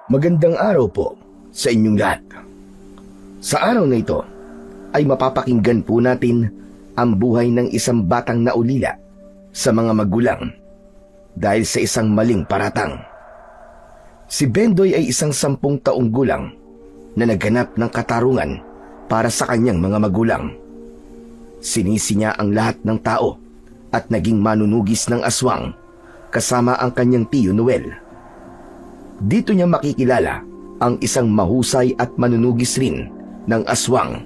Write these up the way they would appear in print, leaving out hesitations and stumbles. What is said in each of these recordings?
Magandang araw po sa inyong lahat. Sa araw na ito ay mapapakinggan po natin ang buhay ng isang batang naulila sa mga magulang dahil sa isang maling paratang. Si Bendoy ay isang 10 taong gulang na naghanap ng katarungan para sa kanyang mga magulang. Sinisi niya ang lahat ng tao at naging manunugis ng aswang kasama ang kanyang tiyo Noel. Dito niya makikilala ang isang mahusay at manunugis rin ng aswang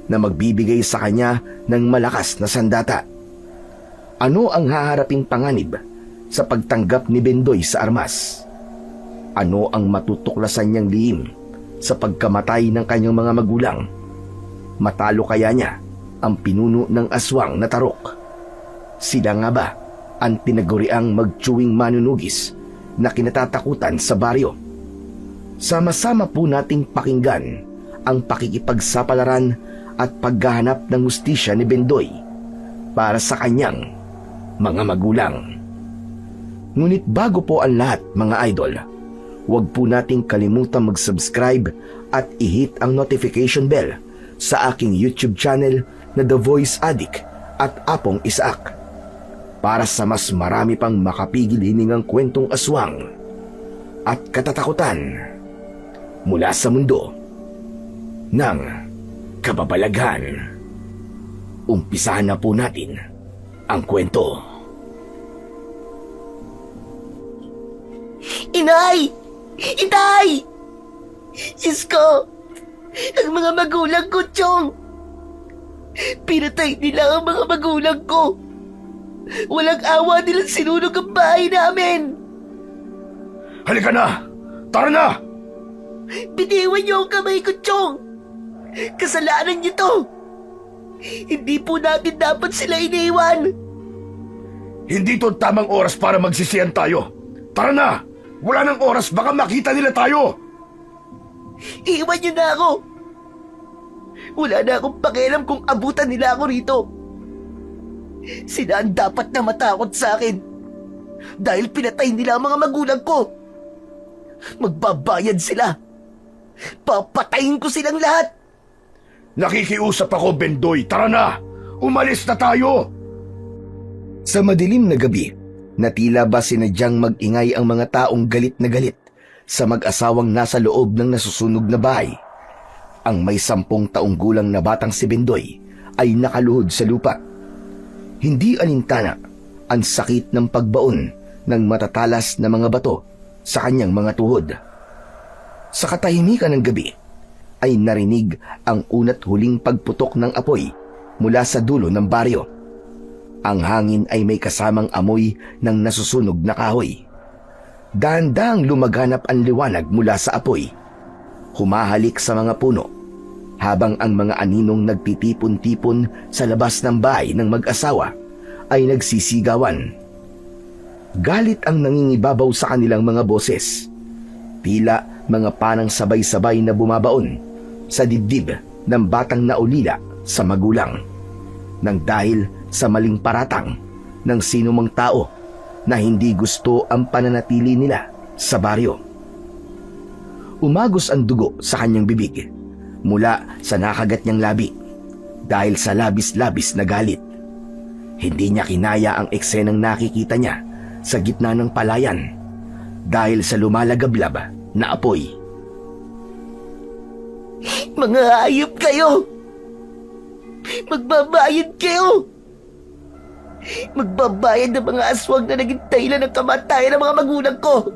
na magbibigay sa kanya ng malakas na sandata. Ano ang haharaping panganib sa pagtanggap ni Bendoy sa armas? Ano ang matutuklasan niyang lihim sa pagkamatay ng kanyang mga magulang? Matalo kaya niya ang pinuno ng aswang na Tarok? Sila nga ba ang tinaguriang magtsuwing manunugis na kinatatakutan sa baryo? Sama-sama po nating pakinggan ang pakikipagsapalaran at paghahanap ng hustisya ni Bendoy para sa kanyang mga magulang. Ngunit bago po ang lahat, mga idol, huwag po nating kalimutan mag-subscribe at i-hit ang notification bell sa aking YouTube channel na The Voice Addict at Apong Isaac para sa mas marami pang makapigil hiningang kwentong aswang at katatakutan mula sa mundo ng kababalaghan. Umpisahan na po natin ang kwento. Inay! Inay! Diyos ko! Ang mga magulang ko, Chong! Pinatay nila ang mga magulang ko! Walang awa nilang sinunog ang bahay namin! Halika na! Tara na! Biniwan niyo ang kamay ko, Chong! Kasalanan niyo to! Hindi po natin dapat sila iniwan! Hindi to tamang oras para magsisiyan tayo. Tara na! Wala nang oras, baka makita nila tayo! Iwan niyo na ako! Wala na akong pakialam kung abutan nila ako rito. Sila ang dapat na matakot sa akin dahil pinatay nila ang mga magulang ko. Magbabayad sila. Papatayin ko silang lahat. Nakikiusap ako, Bendoy. Tara na! Umalis na tayo! Sa madilim na gabi, na tila ba sinadyang mag-ingay ang mga taong galit na galit sa mag-asawang nasa loob ng nasusunog na bahay, ang may 10 taong gulang na batang si Bendoy ay nakaluhod sa lupa. Hindi alintana ang sakit ng pagbaon ng matatalas na mga bato sa kanyang mga tuhod. Sa katahimikan ng gabi ay narinig ang unat huling pagputok ng apoy mula sa dulo ng baryo. Ang hangin ay may kasamang amoy ng nasusunog na kahoy. Dahan-dahang lumaganap ang liwanag mula sa apoy. Humahalik sa mga puno habang ang mga aninong nagtitipon-tipon sa labas ng bahay ng mag-asawa ay nagsisigawan. Galit ang nangingibabaw sa kanilang mga boses. Tila mga panang sabay-sabay na bumabaon sa dibdib ng batang naulila sa magulang nang dahil sa maling paratang ng sinumang tao na hindi gusto ang pananatili nila sa baryo. Umagos ang dugo sa kanyang bibig mula sa nakagat niyang labi dahil sa labis-labis na galit. Hindi niya kinaya ang eksenang nakikita niya sa gitna ng palayan dahil sa lumalagablab na apoy. Mga hayop kayo! Magbabayad kayo! Magbabayad ng mga aswang na naging dahilan ng kamatayan ng mga magulang ko!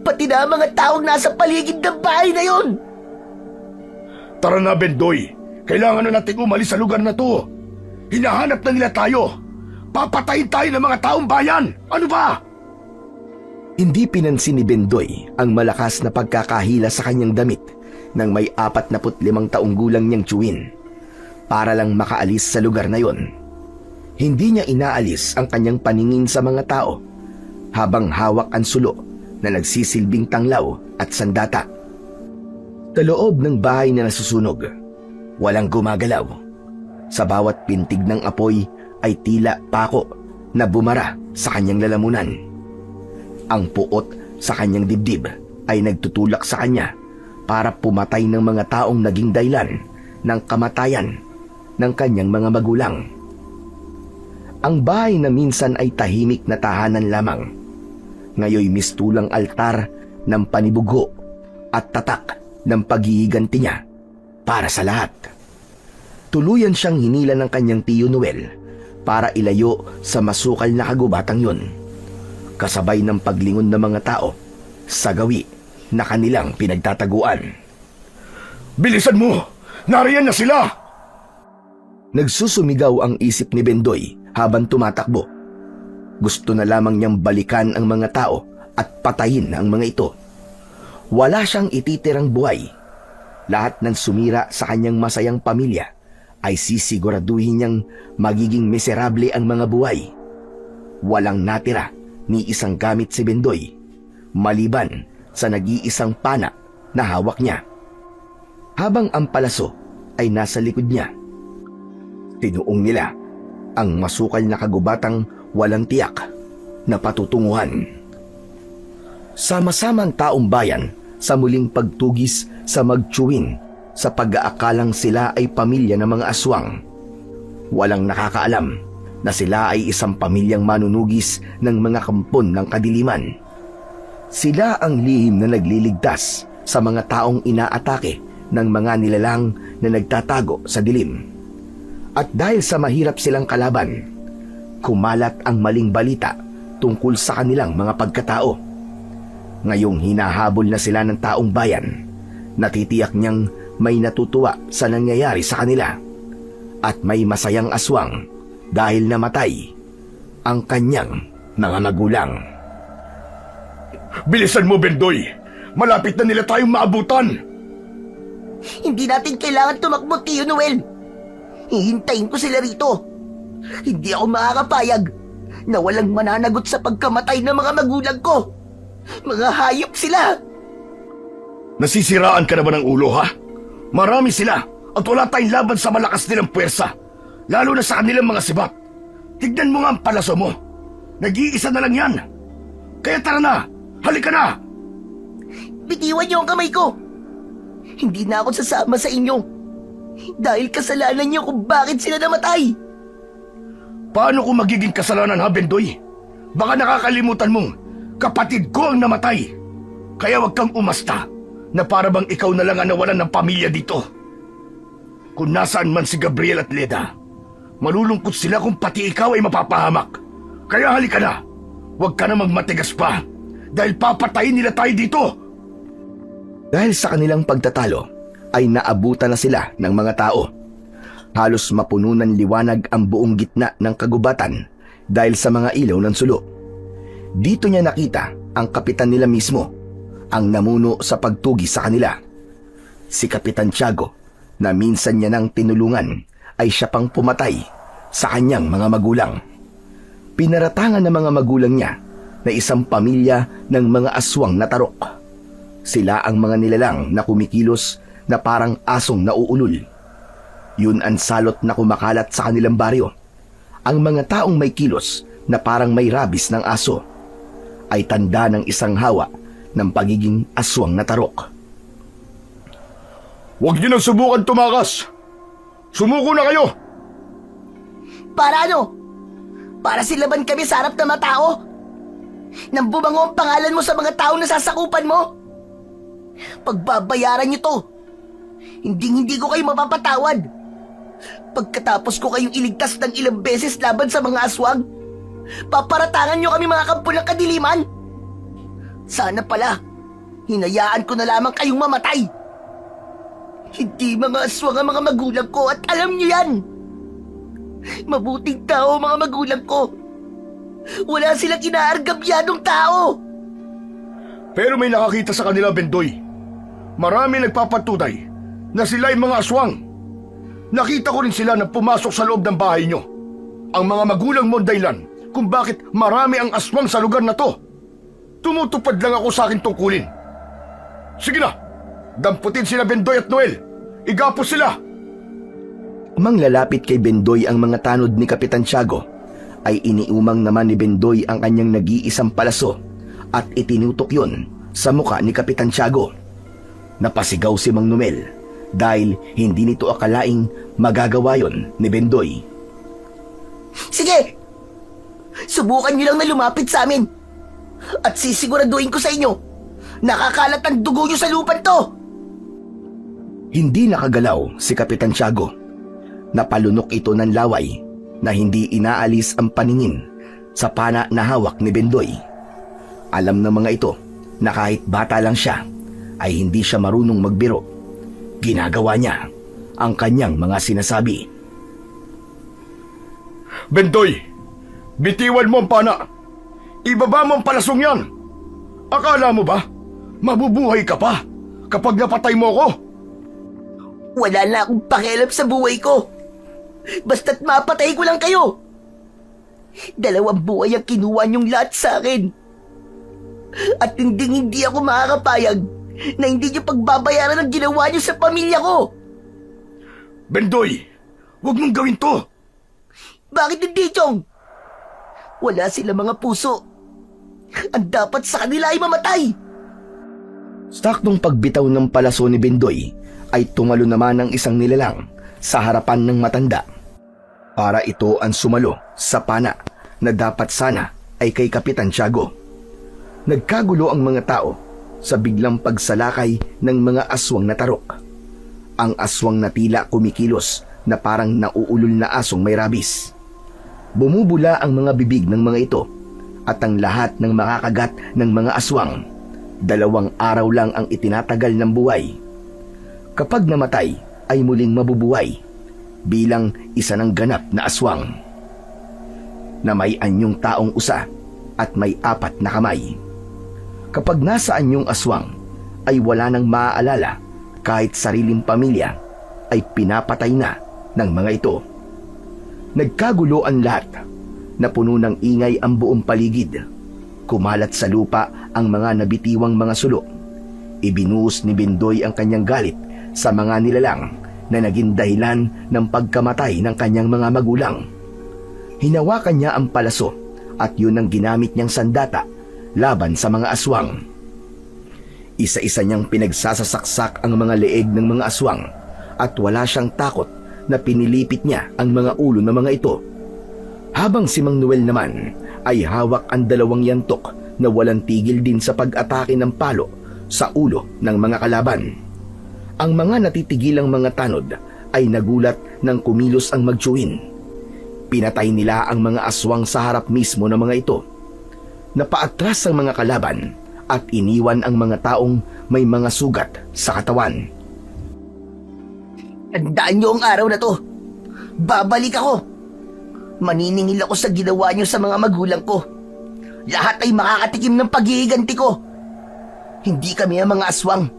Pati na ang mga taong nasa paligid ng bahay na yon! Tara na, Bendoy. Kailangan na natin umalis sa lugar na to. Hinahanap na nila tayo. Papatayin tayo ng mga taong bayan. Ano ba? Hindi pinansin ni Bendoy ang malakas na pagkakahila sa kanyang damit nang may 45 taong gulang niyang tiyuhin para lang makaalis sa lugar na yon. Hindi niya inaalis ang kanyang paningin sa mga tao habang hawak ang sulo na nagsisilbing tanglaw at sandata. Sa loob ng bahay na nasusunog, walang gumagalaw. Sa bawat pintig ng apoy ay tila pako na bumara sa kanyang lalamunan. Ang puot sa kanyang dibdib ay nagtutulak sa kanya para pumatay ng mga taong naging dahilan ng kamatayan ng kanyang mga magulang. Ang bahay na minsan ay tahimik na tahanan lamang, ngayoy mistulang altar ng panibugo at tatak ng paghihiganti niya para sa lahat. Tuluyan siyang hinila ng kanyang tiyo Noel para ilayo sa masukal na kagubatang yun, kasabay ng paglingon ng mga tao sa gawi na kanilang pinagtataguan. Bilisan mo! Nariyan na sila! Nagsusumigaw ang isip ni Bendoy habang tumatakbo. Gusto na lamang niyang balikan ang mga tao at patayin ang mga ito. Wala siyang ititirang buhay. Lahat ng sumira sa kanyang masayang pamilya ay sisiguraduhin niyang magiging miserable ang mga buhay. Walang natira ni isang gamit si Bendoy, maliban sa nag-iisang pana na hawak niya. Habang ang palaso ay nasa likod niya, tinuong nila ang masukal na kagubatang walang tiyak na patutunguhan. Sama-samang taong bayan sa muling pagtugis sa magtsuwin sa pag-aakalang sila ay pamilya ng mga aswang. Walang nakakaalam na sila ay isang pamilyang manunugis ng mga kampon ng kadiliman. Sila ang lihim na nagliligtas sa mga taong inaatake ng mga nilalang na nagtatago sa dilim. At dahil sa mahirap silang kalaban, kumalat ang maling balita tungkol sa kanilang mga pagkatao. Ngayong hinahabol na sila ng taong bayan, natitiyak niyang may natutuwa sa nangyayari sa kanila at may masayang aswang dahil namatay ang kanyang mga magulang. Bilisan mo, Bendoy! Malapit na nila tayong maabutan! Hindi natin kailangan tumakbo, Tiyo Noel. Hihintayin ko sila rito. Hindi ako makakapayag na walang mananagot sa pagkamatay ng mga magulang ko. Mga hayop sila! Nasisiraan ka na ba ng ulo, ha? Marami sila at wala tayong laban sa malakas nilang puwersa, lalo na sa kanilang mga sibat. Tignan mo nga ang palaso mo. Nag-iisa na lang yan. Kaya tara na! Halika na! Bitiwan niyo ang kamay ko. Hindi na ako sasama sa inyo. Dahil kasalanan niyo kung bakit sila namatay. Paano kung magiging kasalanan, ha, Bendoy? Baka nakakalimutan mong kapatid ko ang namatay. Kaya wag kang umasta na para bang ikaw na lang ang nawalan ng pamilya dito. Kung nasaan man si Gabriel at Leda, malulungkot sila kung pati ikaw ay mapapahamak. Kaya halika na. Huwag ka na magmatigas pa dahil papatayin nila tayo dito. Dahil sa kanilang pagtatalo, ay naabutan na sila ng mga tao. Halos mapuno ng liwanag ang buong gitna ng kagubatan dahil sa mga ilaw ng sulo. Dito niya nakita ang kapitan nila mismo, ang namuno sa pagtugi sa kanila. Si Kapitan Tiago, na minsan niya nang tinulungan, ay siya pang pumatay sa kanyang mga magulang. Pinaratangan ng mga magulang niya na isang pamilya ng mga aswang na tarok. Sila ang mga nilalang na kumikilos na parang asong nauulol. Yun ang salot na kumakalat sa kanilang baryo. Ang mga taong may kilos na parang may rabis ng aso ay tanda ng isang hawa ng pagiging aswang na tarok. Huwag niyo nang subukan tumakas. Sumuko na kayo. Para ano? Para silaban kami sa harap ng mga tao? Nang bumango ang pangalan mo sa mga taong nasasakupan mo? Pagbabayaran niyo to. Hindi ko kayo mapapatawad. Pagkatapos ko kayong iligtas ng ilang beses laban sa mga aswang, paparatangan niyo kami mga kampo ng kadiliman. Sana pala, hinayaan ko na lamang kayong mamatay. Hindi mga aswang ang mga magulang ko at alam niyo yan. Mabuting tao ang mga magulang ko. Wala silang inaargabyadong tao. Pero may nakakita sa kanila, Bendoy. Marami nagpapatunay na sila ay mga aswang. Nakita ko rin sila na pumasok sa loob ng bahay nyo. Ang mga magulang mo dahilan kung bakit marami ang aswang sa lugar na to. Tumutupad lang ako sa aking tungkulin. Sige na, damputin sila Bendoy at Noel. Igapos sila. Manglalapit kay Bendoy ang mga tanod ni Kapitan Tiago, ay iniumang naman ni Bendoy ang kanyang nag-iisang palaso at itinutok yun sa muka ni Kapitan Tiago. Napasigaw si Mang Nomel dahil hindi nito akalaing magagawa yon ni Bendoy. Sige! Subukan niyo lang na lumapit sa amin. At sisiguraduhin ko sa inyo, nakakalat ang dugo niyo sa lupan to! Hindi nakagalaw si Kapitan Tiago. Napalunok ito ng laway na hindi inaalis ang paningin sa pana na hawak ni Bendoy. Alam ng mga ito na kahit bata lang siya ay hindi siya marunong magbiro. Ginagawa niya ang kanyang mga sinasabi. Bendoy, bitiwan mo ang pana. Ibaba mo ang palasong yan. Akala mo ba, mabubuhay ka pa kapag napatay mo ko? Wala na akong pakialam sa buhay ko. Basta't mapatay ko lang kayo. 2 buhay ang kinuha niyong lahat sa akin. At hindi ako makakapayag na hindi niyo pagbabayaran ang ginawa niyo sa pamilya ko. Bendoy, huwag mong gawin to. Bakit hindi, Chong? Wala sila mga puso. Ang dapat sa kanila ay mamatay. Saktong pagbitaw ng palaso ni Bendoy ay tumalo naman ang isang nilalang sa harapan ng matanda. Para ito ang sumalo sa pana na dapat sana ay kay Kapitan Tiago. Nagkagulo ang mga tao sa biglang pagsalakay ng mga aswang na tarok. Ang aswang na tila kumikilos na parang nauulol na asong may rabis. Bumubula ang mga bibig ng mga ito at ang lahat ng makakagat ng mga aswang. 2 araw lang ang itinatagal ng buhay. Kapag namatay ay muling mabubuhay bilang isa ng ganap na aswang na may anyong taong usa at may 4 na kamay. Kapag nasa anyong aswang ay wala nang maaalala kahit sariling pamilya ay pinapatay na ng mga ito. Nagkagulo ang lahat na puno ng ingay ang buong paligid. Kumalat sa lupa ang mga nabitiwang mga sulo. Ibinuhos ni Bendoy ang kanyang galit sa mga nilalang na naging dahilan ng pagkamatay ng kanyang mga magulang. Hinawakan niya ang palaso at yun ang ginamit niyang sandata laban sa mga aswang. Isa-isa niyang pinagsasasaksak ang mga leeg ng mga aswang at wala siyang takot na pinilipit niya ang mga ulo ng mga ito. Habang si Mang Noel naman ay hawak ang 2 yantok na walang tigil din sa pag-atake ng palo sa ulo ng mga kalaban. Ang mga natitigilang mga tanod ay nagulat nang kumilos ang magtsuhin. Pinatay nila ang mga aswang sa harap mismo ng mga ito. Napaatras ang mga kalaban at iniwan ang mga taong may mga sugat sa katawan. Tandaan niyo ang araw na to. Babalik ako. Maniningil ako sa ginawa niyo sa mga magulang ko. Lahat ay makakatikim ng paghihiganti ko. Hindi kami ang mga aswang.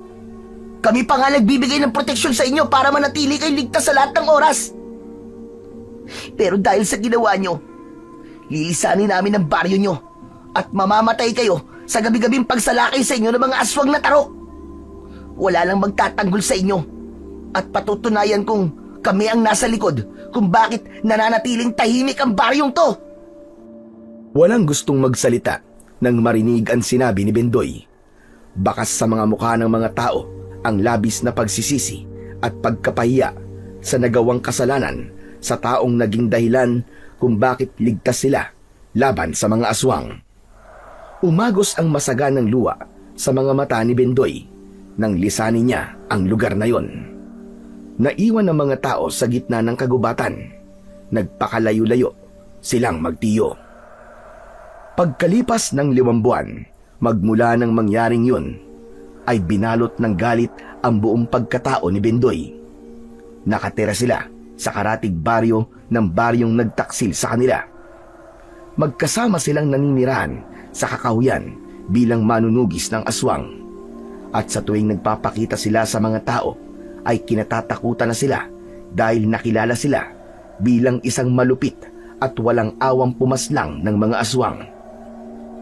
Kami pa nga nagbibigay ng proteksyon sa inyo para manatili kayo ligtas sa lahat ng oras. Pero dahil sa ginawa niyo, lilisanin namin ang baryo niyo at mamamatay kayo sa gabi-gabing pagsalakay sa inyo ng mga aswang na tarok. Wala lang magtatanggol sa inyo at patutunayan kong kami ang nasa likod kung bakit nananatiling tahimik ang baryong to. Walang gustong magsalita nang marinig ang sinabi ni Bendoy. Bakas sa mga mukha ng mga tao ang labis na pagsisisi at pagkapahiya sa nagawang kasalanan sa taong naging dahilan kung bakit ligtas sila laban sa mga aswang. Umagos ang masaganang luha sa mga mata ni Bendoy nang lisanin niya ang lugar na yon. Naiwan ang mga tao sa gitna ng kagubatan. Nagpakalayo-layo silang magtiyo. Pagkalipas ng 5 buwan, magmula ng mangyaring yun, ay binalot ng galit ang buong pagkatao ni Bendoy. Nakatira sila sa karatig baryo ng baryong nagtaksil sa kanila. Magkasama silang naninirahan sa kakahuyan bilang manunugis ng aswang. At sa tuwing nagpapakita sila sa mga tao, ay kinatatakutan na sila dahil nakilala sila bilang isang malupit at walang awang pumaslang ng mga aswang.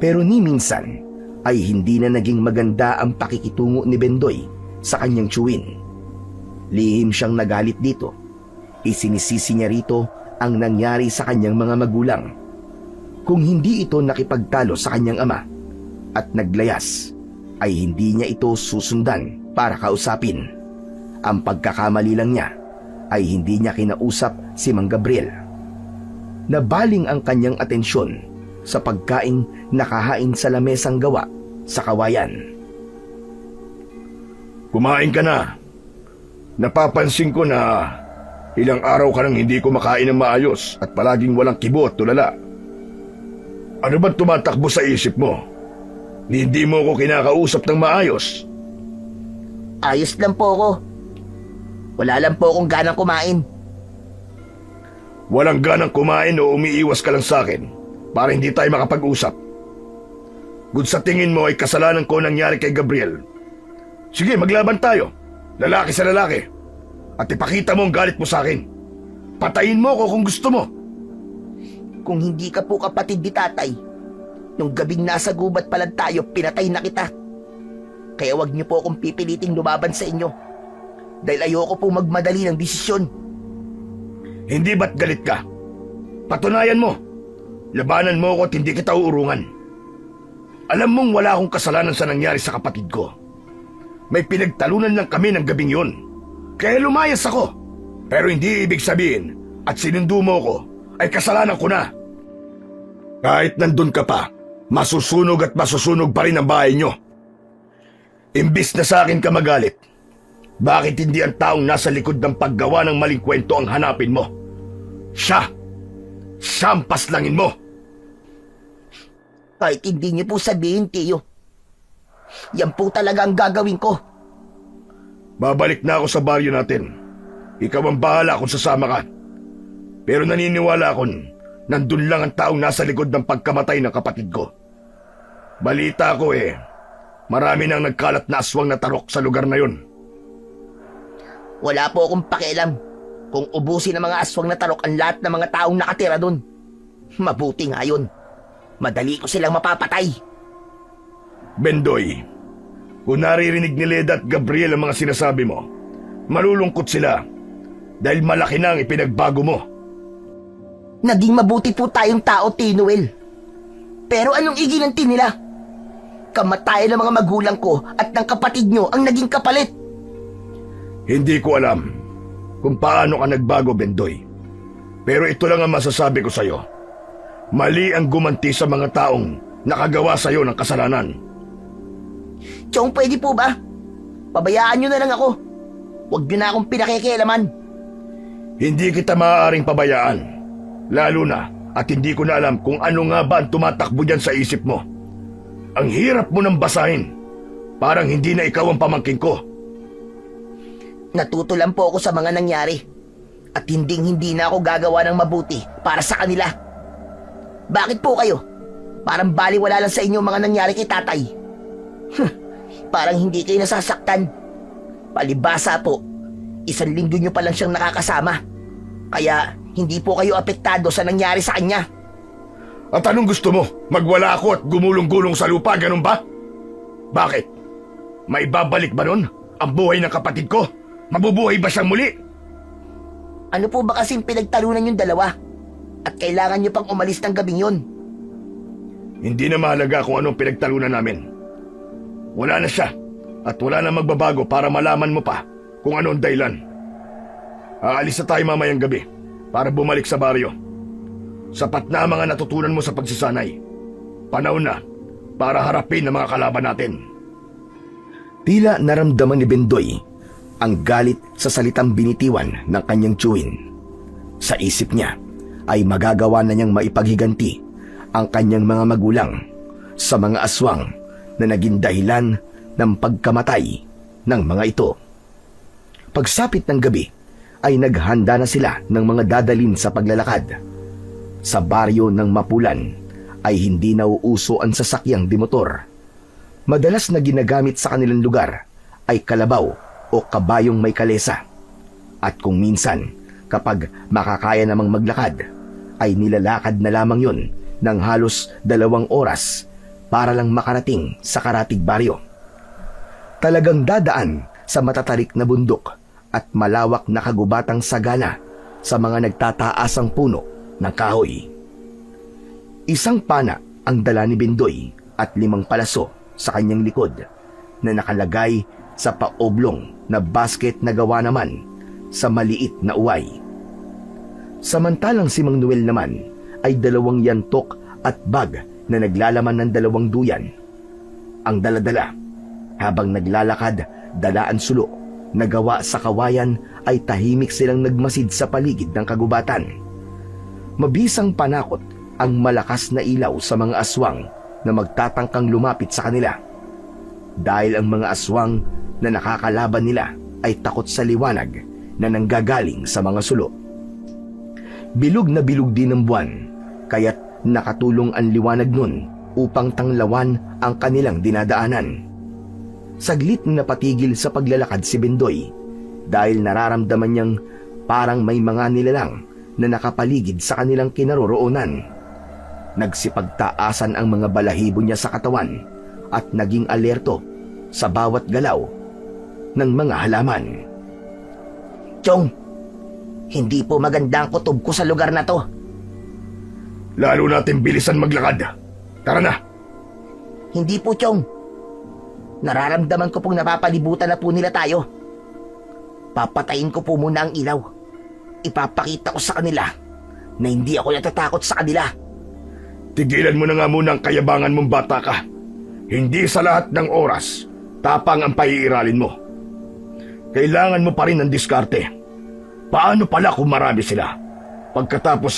Pero ni minsan ay hindi na naging maganda ang pakikitungo ni Bendoy sa kanyang tiyuhin. Lihim siyang nagalit dito. Isinisisi niya rito ang nangyari sa kanyang mga magulang. Kung hindi ito nakipagtalo sa kanyang ama at naglayas, ay hindi niya ito susundan para kausapin. Ang pagkakamali lang niya ay hindi niya kinausap si Mang Gabriel. Nabaling ang kanyang atensyon sa pagkaing nakahain sa lamesang gawa sa kawayan. Kumain ka na. Napapansin ko na ilang araw ka nang hindi kumakain ng maayos at palaging walang kibo at tulala. Ano ba tumatakbo sa isip mo? Hindi mo ko kinakausap ng maayos. Ayos lang po ako. Wala lang po akong ganang kumain. Walang ganang kumain o umiiwas ka lang sa akin para hindi tayo makapag-usap. Kung sa tingin mo ay kasalanan ko nangyari kay Gabriel, sige, maglaban tayo. Lalaki sa lalaki. At ipakita mo ang galit mo sa akin. Patayin mo ko kung gusto mo. Kung hindi ka po kapatid ni tatay, nung gabing nasa gubat pa lang tayo, pinatay na kita. Kaya wag niyo po akong pipiliting lumaban sa inyo. Dahil ayoko po magmadali ng desisyon. Hindi ba't galit ka? Patunayan mo. Labanan mo ko at hindi kita uurungan. Alam mong wala akong kasalanan sa nangyari sa kapatid ko. May pinagtalunan lang kami ng gabing yun. Kaya lumayas ako. Pero hindi ibig sabihin at sinundo mo ko ay kasalanan ko na. Kahit nandun ka pa, masusunog at masusunog pa rin ang bahay nyo. Imbis na sa akin ka magalit, bakit hindi ang taong nasa likod ng paggawa ng maling kwento ang hanapin mo? Siya! Siya ang paslangin mo! Kahit hindi niyo po sabihin, Tiyo. Yan po talaga ang gagawin ko. Babalik na ako sa baryo natin. Ikaw ang bahala kung sasama ka. Pero naniniwala akong nandun lang ang taong nasa likod ng pagkamatay ng kapatid ko. Balita ko marami nang nagkalat na aswang na tarok sa lugar na yun. Wala po akong pakialam kung ubusin ng mga aswang na tarok ang lahat ng mga taong nakatira doon. Mabuti nga yun. Madali ko silang mapapatay. Bendoy, kung naririnig ni Leda at Gabriel ang mga sinasabi mo, malulungkot sila dahil malaki na ang ipinagbago mo. Naging mabuti po tayong tao, Tinuel. Pero anong iginanti nila? Kamatayan ng mga magulang ko at ng kapatid nyo ang naging kapalit. Hindi ko alam kung paano ka nagbago, Bendoy. Pero ito lang ang masasabi ko sa'yo. Mali ang gumanti sa mga taong nakagawa sa'yo ng kasalanan. Chong, pwede po ba? Pabayaan nyo na lang ako. Huwag nyo na akong pinakikialaman. Hindi kita maaaring pabayaan. Lalo na at hindi ko na alam kung ano nga ba ang tumatakbo dyan sa isip mo. Ang hirap mo nang basahin. Parang hindi na ikaw ang pamangkin ko. Natuto lang po ako sa mga nangyari. At hindi na ako gagawa ng mabuti para sa kanila. Bakit po kayo? Parang baliwala lang sa inyo mga nangyari kay tatay. Parang hindi kayo nasasaktan. Palibasa po, 1 linggo nyo pa lang siyang nakakasama. Kaya hindi po kayo apektado sa nangyari sa kanya. At anong gusto mo? Magwala ako at gumulong-gulong sa lupa, ganun ba? Bakit? May babalik ba nun ang buhay ng kapatid ko? Mabubuhay ba siyang muli? Ano po ba kasing pinagtalunan yung dalawa? At kailangan nyo pang umalis ng gabing yun? Hindi na mahalaga kung anong pinagtalunan namin. Wala na siya at wala na magbabago para malaman mo pa kung ano ang dahilan. Aalis na tayo mamayang gabi para bumalik sa baryo. Sapat na ang mga natutunan mo sa pagsasanay. Panahon na para harapin ang mga kalaban natin. Tila naramdaman ni Bendoy ang galit sa salitang binitiwan ng kanyang tiyuhin. Sa isip niya ay magagawa na niyang maipaghiganti ang kanyang mga magulang sa mga aswang na naging dahilan ng pagkamatay ng mga ito. Pagsapit ng gabi ay naghanda na sila ng mga dadalhin sa paglalakad. Sa baryo ng Mapulan ay hindi nauuso ang sasakyang dimotor. Madalas na ginagamit sa kanilang lugar ay kalabaw o kabayong may kalesa. At kung minsan, kapag makakaya namang maglakad, ay nilalakad na lamang yon ng halos 2 oras para lang makarating sa karatig baryo. Talagang dadaan sa matatarik na bundok at malawak na kagubatang sagana sa mga nagtataasang puno ng kahoy. Isang pana ang dala ni Bendoy at 5 palaso sa kanyang likod na nakalagay sa paoblong na basket na gawa naman sa maliit na uway. Samantalang si Mang Noel naman ay 2 yantok at bag na naglalaman ng 2 duyan. Ang daladala, habang naglalakad dalaan sulo na gawa sa kawayan, ay tahimik silang nagmasid sa paligid ng kagubatan. Mabisang panakot ang malakas na ilaw sa mga aswang na magtatangkang lumapit sa kanila. Dahil ang mga aswang na nakakalaban nila ay takot sa liwanag na nanggagaling sa mga sulo. Bilog na bilog din ng buwan, kaya't nakatulong ang liwanag nun upang tanglawan ang kanilang dinadaanan. Saglit na napatigil sa paglalakad si Bendoy dahil nararamdaman niyang parang may mga nilalang na nakapaligid sa kanilang kinaroroonan. Nagsipagtaasan ang mga balahibo niya sa katawan at naging alerto sa bawat galaw ng mga halaman. Chong, hindi po maganda ang kutob ko sa lugar na to. Lalo natin bilisan maglakad. Tara na. Hindi po, Chong. Nararamdaman ko pong napapalibutan na po nila tayo. Papatayin ko po muna ang ilaw. Ipapakita ko sa kanila na hindi ako natatakot sa kanila. Tigilan mo na nga muna ang kayabangan mong bata ka. Hindi sa lahat ng oras, tapang ang paiiralin mo. Kailangan mo pa rin ng diskarte. Paano pala kung marami sila? Pagkatapos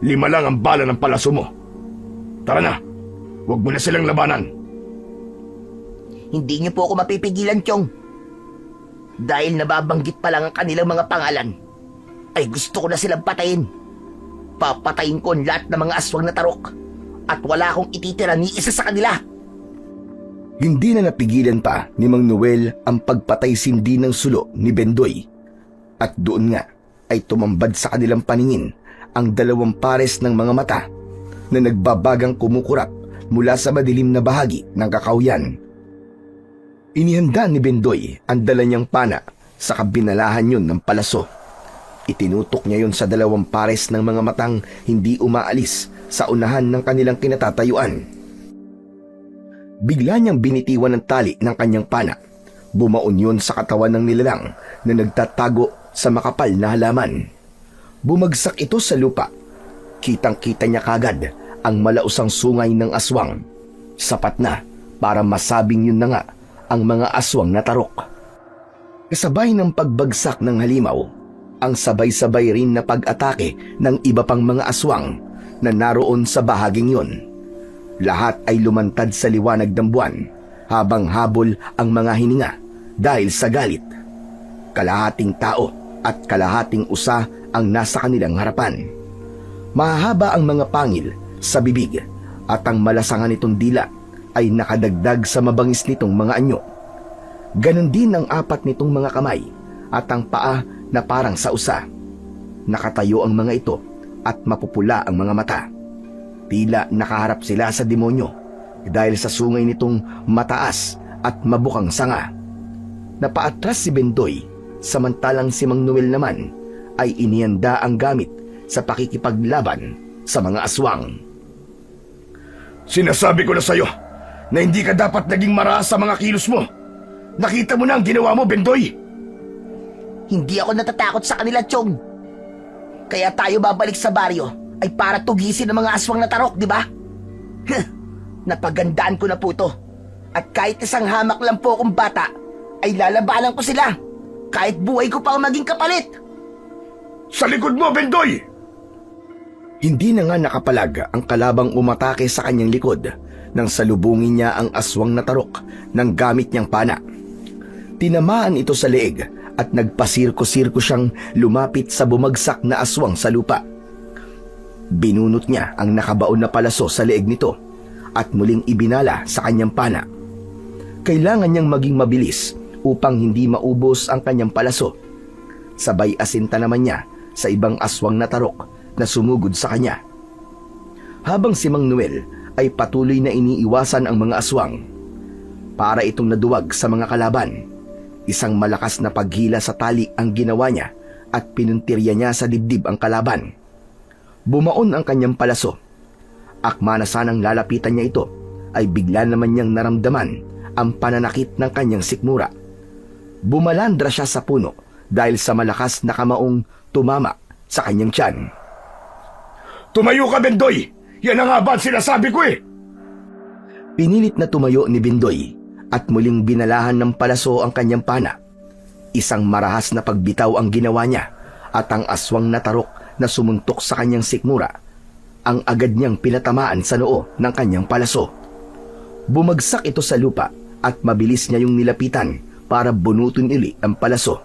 5 lang ang bala ng palaso mo. Tara na, huwag mo na silang labanan. Hindi niyo po ako mapipigilan, Chong. Dahil nababanggit pa lang ang kanilang mga pangalan, ay gusto ko na silang patayin. Papatayin ko ang lahat ng mga aswang na tarok at wala akong ititira ni isa sa kanila. Hindi na napigilan pa ni Mang Noel ang pagpatay sindi ng sulo ni Bendoy. At doon nga ay tumambad sa kanilang paningin ang 2 pares ng mga mata na nagbabagang kumukurap mula sa madilim na bahagi ng kakawyan. Inihanda ni Bendoy ang dala niyang pana sa kabinalahan yun ng palaso. Itinutok niya yun sa 2 pares ng mga matang hindi umaalis sa unahan ng kanilang kinatatayuan. Bigla niyang binitiwan ng tali ng kanyang pana. Bumaon yun sa katawan ng nilalang na nagtatago sa makapal na halaman. Bumagsak ito sa lupa. Kitang-kita niya kagad ang malausang sungay ng aswang. Sapat na para masabing yun na nga ang mga aswang na tarok. Kasabay ng pagbagsak ng halimaw, ang sabay-sabay rin na pag-atake ng iba pang mga aswang na naroon sa bahaging yun. Lahat ay lumantad sa liwanag ng buwan habang habol ang mga hininga dahil sa galit. Kalahating tao at kalahating usa ang nasa kanilang harapan. Mahahaba ang mga pangil sa bibig at ang malasangan nitong dila ay nakadagdag sa mabangis nitong mga anyo. Ganon din ang 4 nitong mga kamay at ang paa na parang sa usa. Nakatayo ang mga ito at mapupula ang mga mata. Tila nakaharap sila sa demonyo dahil sa sungay nitong mataas at mabukang sanga. Napaatras si Bendoy, samantalang si Mang Noel naman ay inihanda ang gamit sa pakikipaglaban sa mga aswang. Sinasabi ko na sa'yo na hindi ka dapat naging maraas sa mga kilos mo. Nakita mo na ang ginawa mo, Bendoy. Hindi ako natatakot sa kanila, Chong. Kaya tayo babalik sa baryo ay para tugisin ang mga aswang na tarok, di ba? Napagandaan ko na po to. At kahit isang hamak lang po akong bata, ay lalabanan ko sila. Kahit buhay ko pa ang maging kapalit. Sa likod mo, Bendoy! Hindi na nga nakapalag ang kalabang umatake sa kanyang likod nang salubungin niya ang aswang na tarok ng gamit niyang pana. Tinamaan ito sa leeg at nagpasirko-sirko siyang lumapit sa bumagsak na aswang sa lupa. Binunot niya ang nakabaon na palaso sa leeg nito at muling ibinala sa kanyang pana. Kailangan niyang maging mabilis upang hindi maubos ang kanyang palaso. Sabay asinta naman niya sa ibang aswang na tarok na sumugod sa kanya. Habang si Mang Noel ay patuloy na iniiwasan ang mga aswang. Para itong naduwag sa mga kalaban, isang malakas na paghila sa tali ang ginawa niya at pinuntirya niya sa dibdib ang kalaban. Bumaon ang kanyang palaso. Akma na sanang lalapitan niya ito, ay bigla naman niyang naramdaman ang pananakit ng kanyang sikmura. Bumalandra siya sa puno dahil sa malakas na kamaong tumama sa kanyang tiyan. Tumayo ka, Bendoy! Yan ang nga ba ang sinasabi ko eh! Pinilit na tumayo ni Bendoy at muling binalahan ng palaso ang kanyang pana. Isang marahas na pagbitaw ang ginawa niya at ang aswang na tarok na sumuntok sa kanyang sikmura ang agad niyang pinatamaan sa noo ng kanyang palaso. Bumagsak ito sa lupa at mabilis niya yung nilapitan para bunutin uli ang palaso.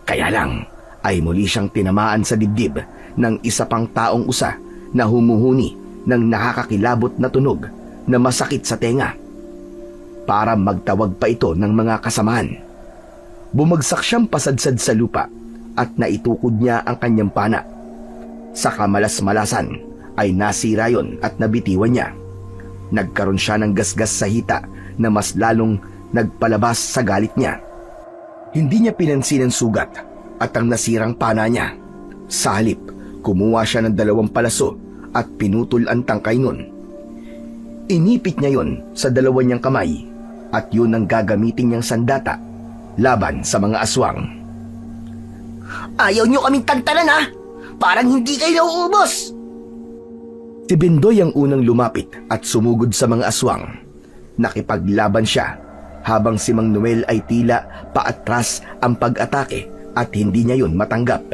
Kaya lang ay muli siyang tinamaan sa dibdib ng isa pang taong usa na humuhuni ng nakakakilabot na tunog na masakit sa tenga. Para magtawag pa ito ng mga kasamahan. Bumagsak siyang pasadsad sa lupa at naitukod niya ang kanyang pana. Sa kamalas-malasan ay nasira yon at nabitiwan niya. Nagkaroon siya ng gasgas sa hita na mas lalong nagpalabas sa galit niya. Hindi niya pinansin ang sugat at ang nasirang pana niya. Sa halip, kumuha siya ng 2 palaso at pinutol ang tangkay nun. Inipit niya yon sa 2 niyang kamay at yun ang gagamitin niyang sandata laban sa mga aswang. Ayaw nyo kaming tantanan ha? Parang hindi kayo nauubos! Si Bendoy ang unang lumapit at sumugod sa mga aswang. Nakipaglaban siya habang si Mang Noel ay tila paatras ang pag-atake at hindi niya yun matanggap.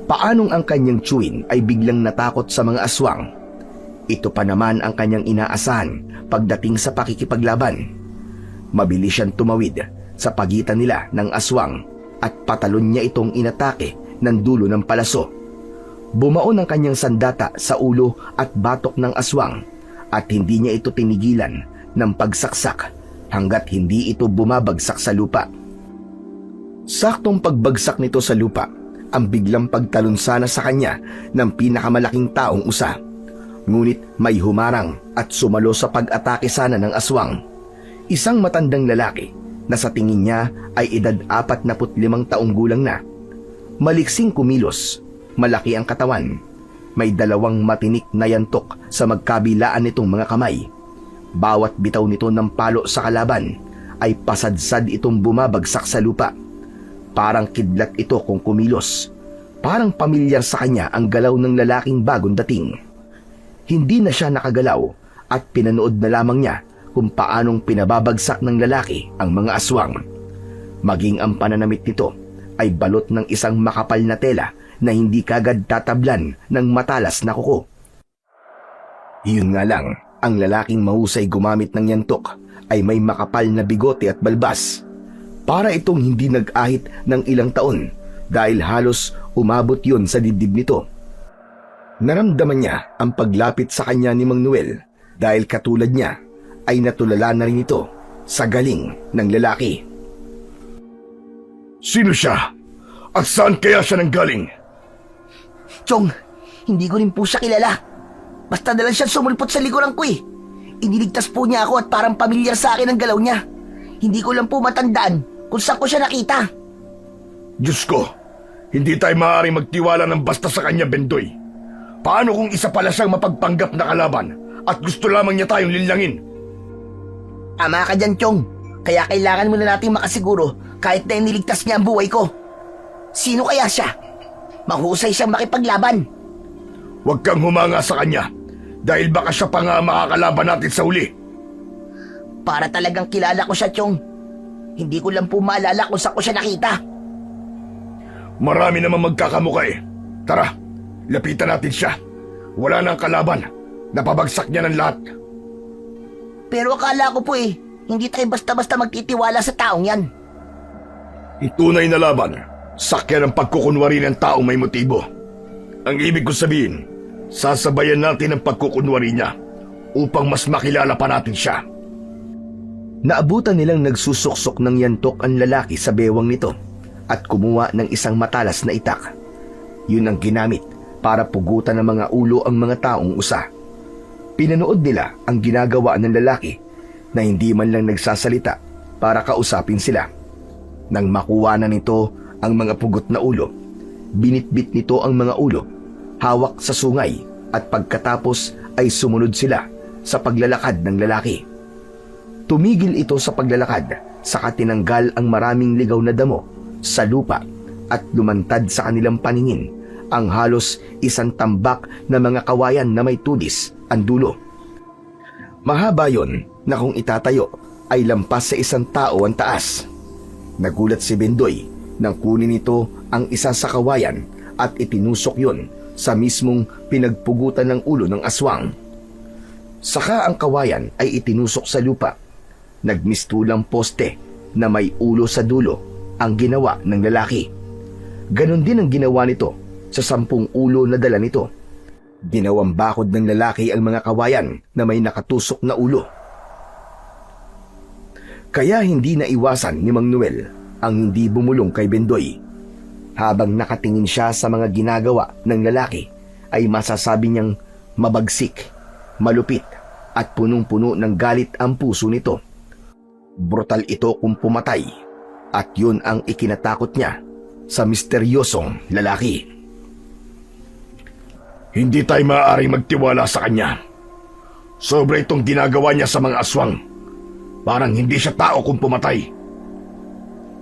Paanong ang kanyang tsuin ay biglang natakot sa mga aswang. Ito pa naman ang kanyang inaasahan pagdating sa pakikipaglaban. Mabilis siyang tumawid sa pagitan nila ng aswang at patalon niya itong inatake ng dulo ng palaso. Bumaon ang kanyang sandata sa ulo at batok ng aswang at hindi niya ito tinigilan ng pagsaksak hanggat hindi ito bumabagsak sa lupa. Saktong pagbagsak nito sa lupa, ang biglang pagtalon sana sa kanya ng pinakamalaking taong usa. Ngunit may humarang at sumalo sa pag-atake sana ng aswang. Isang matandang lalaki na sa tingin niya ay edad 45 taong gulang na. Maliksing kumilos, malaki ang katawan. May 2 matinik na yantok sa magkabilaan nitong mga kamay. Bawat bitaw nito ng palo sa kalaban ay pasadsad itong bumabagsak sa lupa. Parang kidlat ito kung kumilos. Parang pamilyar sa kanya ang galaw ng lalaking bagong dating. Hindi na siya nakagalaw at pinanood na lamang niya kung paanong pinababagsak ng lalaki ang mga aswang. Maging ang pananamit nito ay balot ng isang makapal na tela na hindi kagad tatablan ng matalas na kuko. Iyon nga lang, ang lalaking mahusay gumamit ng yantok ay may makapal na bigote at balbas. Para itong hindi nag-ahit ng ilang taon dahil halos umabot yon sa dibdib nito. Naramdaman niya ang paglapit sa kanya ni Mang Noel dahil katulad niya ay natulala na rin ito sa galing ng lalaki. Sino siya? At saan kaya siya nanggaling? Chong, hindi ko rin po siya kilala. Basta na lang siya sumulpot sa likuran ko eh. Iniligtas po niya ako at parang pamilyar sa akin ang galaw niya. Hindi ko lang po matandaan kung saan ko siya nakita. Diyos ko, hindi tayo maaaring magtiwala ng basta sa kanya, Bendoy. Paano kung isa pala siyang mapagpanggap na kalaban at gusto lamang niya tayong linlangin? Ama ka dyan, Chong. Kaya kailangan muna nating makasiguro kahit na iniligtas niya ang buhay ko. Sino kaya siya? Mahusay siyang makipaglaban. Huwag kang humanga sa kanya dahil baka siya pa nga makakalaban natin sa huli. Para talagang kilala ko siya, Chong. Hindi ko lang po maalala kung saan ko siya nakita. Marami naman magkakamukha eh. Tara, lapitan natin siya. Wala nang kalaban. Napabagsak niya ng lahat. Pero akala ko po hindi tayo basta-basta magtitiwala sa taong yan. Itunay na laban, sakyan ang pagkukunwari ng taong may motibo. Ang ibig ko sabihin, sasabayan natin ang pagkukunwari niya upang mas makilala pa natin siya. Naabutan nilang nagsusuksok ng yantok ang lalaki sa bewang nito at kumuha ng isang matalas na itak. Yun ang ginamit para pugutan ng mga ulo ang mga taong usa. Pinanood nila ang ginagawa ng lalaki na hindi man lang nagsasalita para kausapin sila. Nang makuha na nito ang mga pugot na ulo, binitbit nito ang mga ulo, hawak sa sungay at pagkatapos ay sumunod sila sa paglalakad ng lalaki. Tumigil ito sa paglalakad, saka tinanggal ang maraming ligaw na damo sa lupa at lumantad sa kanilang paningin ang halos isang tambak na mga kawayan na may tudis ang dulo. Mahaba yon na kung itatayo ay lampas sa isang tao ang taas. Nagulat si Bendoy nang kunin ito ang isa sa kawayan at itinusok yon sa mismong pinagpugutan ng ulo ng aswang. Saka ang kawayan ay itinusok sa lupa. Nagmistulang poste na may ulo sa dulo ang ginawa ng lalaki. Ganon din ang ginawa nito sa 10 ulo na dala nito. Ginawang bakod ng lalaki ang mga kawayan na may nakatusok na ulo. Kaya hindi naiwasan ni Mang Noel ang hindi bumulong kay Bendoy. Habang nakatingin siya sa mga ginagawa ng lalaki, ay masasabi niyang mabagsik, malupit at punong-puno ng galit ang puso nito. Brutal ito kung pumatay at yun ang ikinatakot niya sa misteryosong lalaki. Hindi tayo maaaring magtiwala sa kanya. Sobra itong ginagawa niya sa mga aswang. Parang hindi siya tao kung pumatay.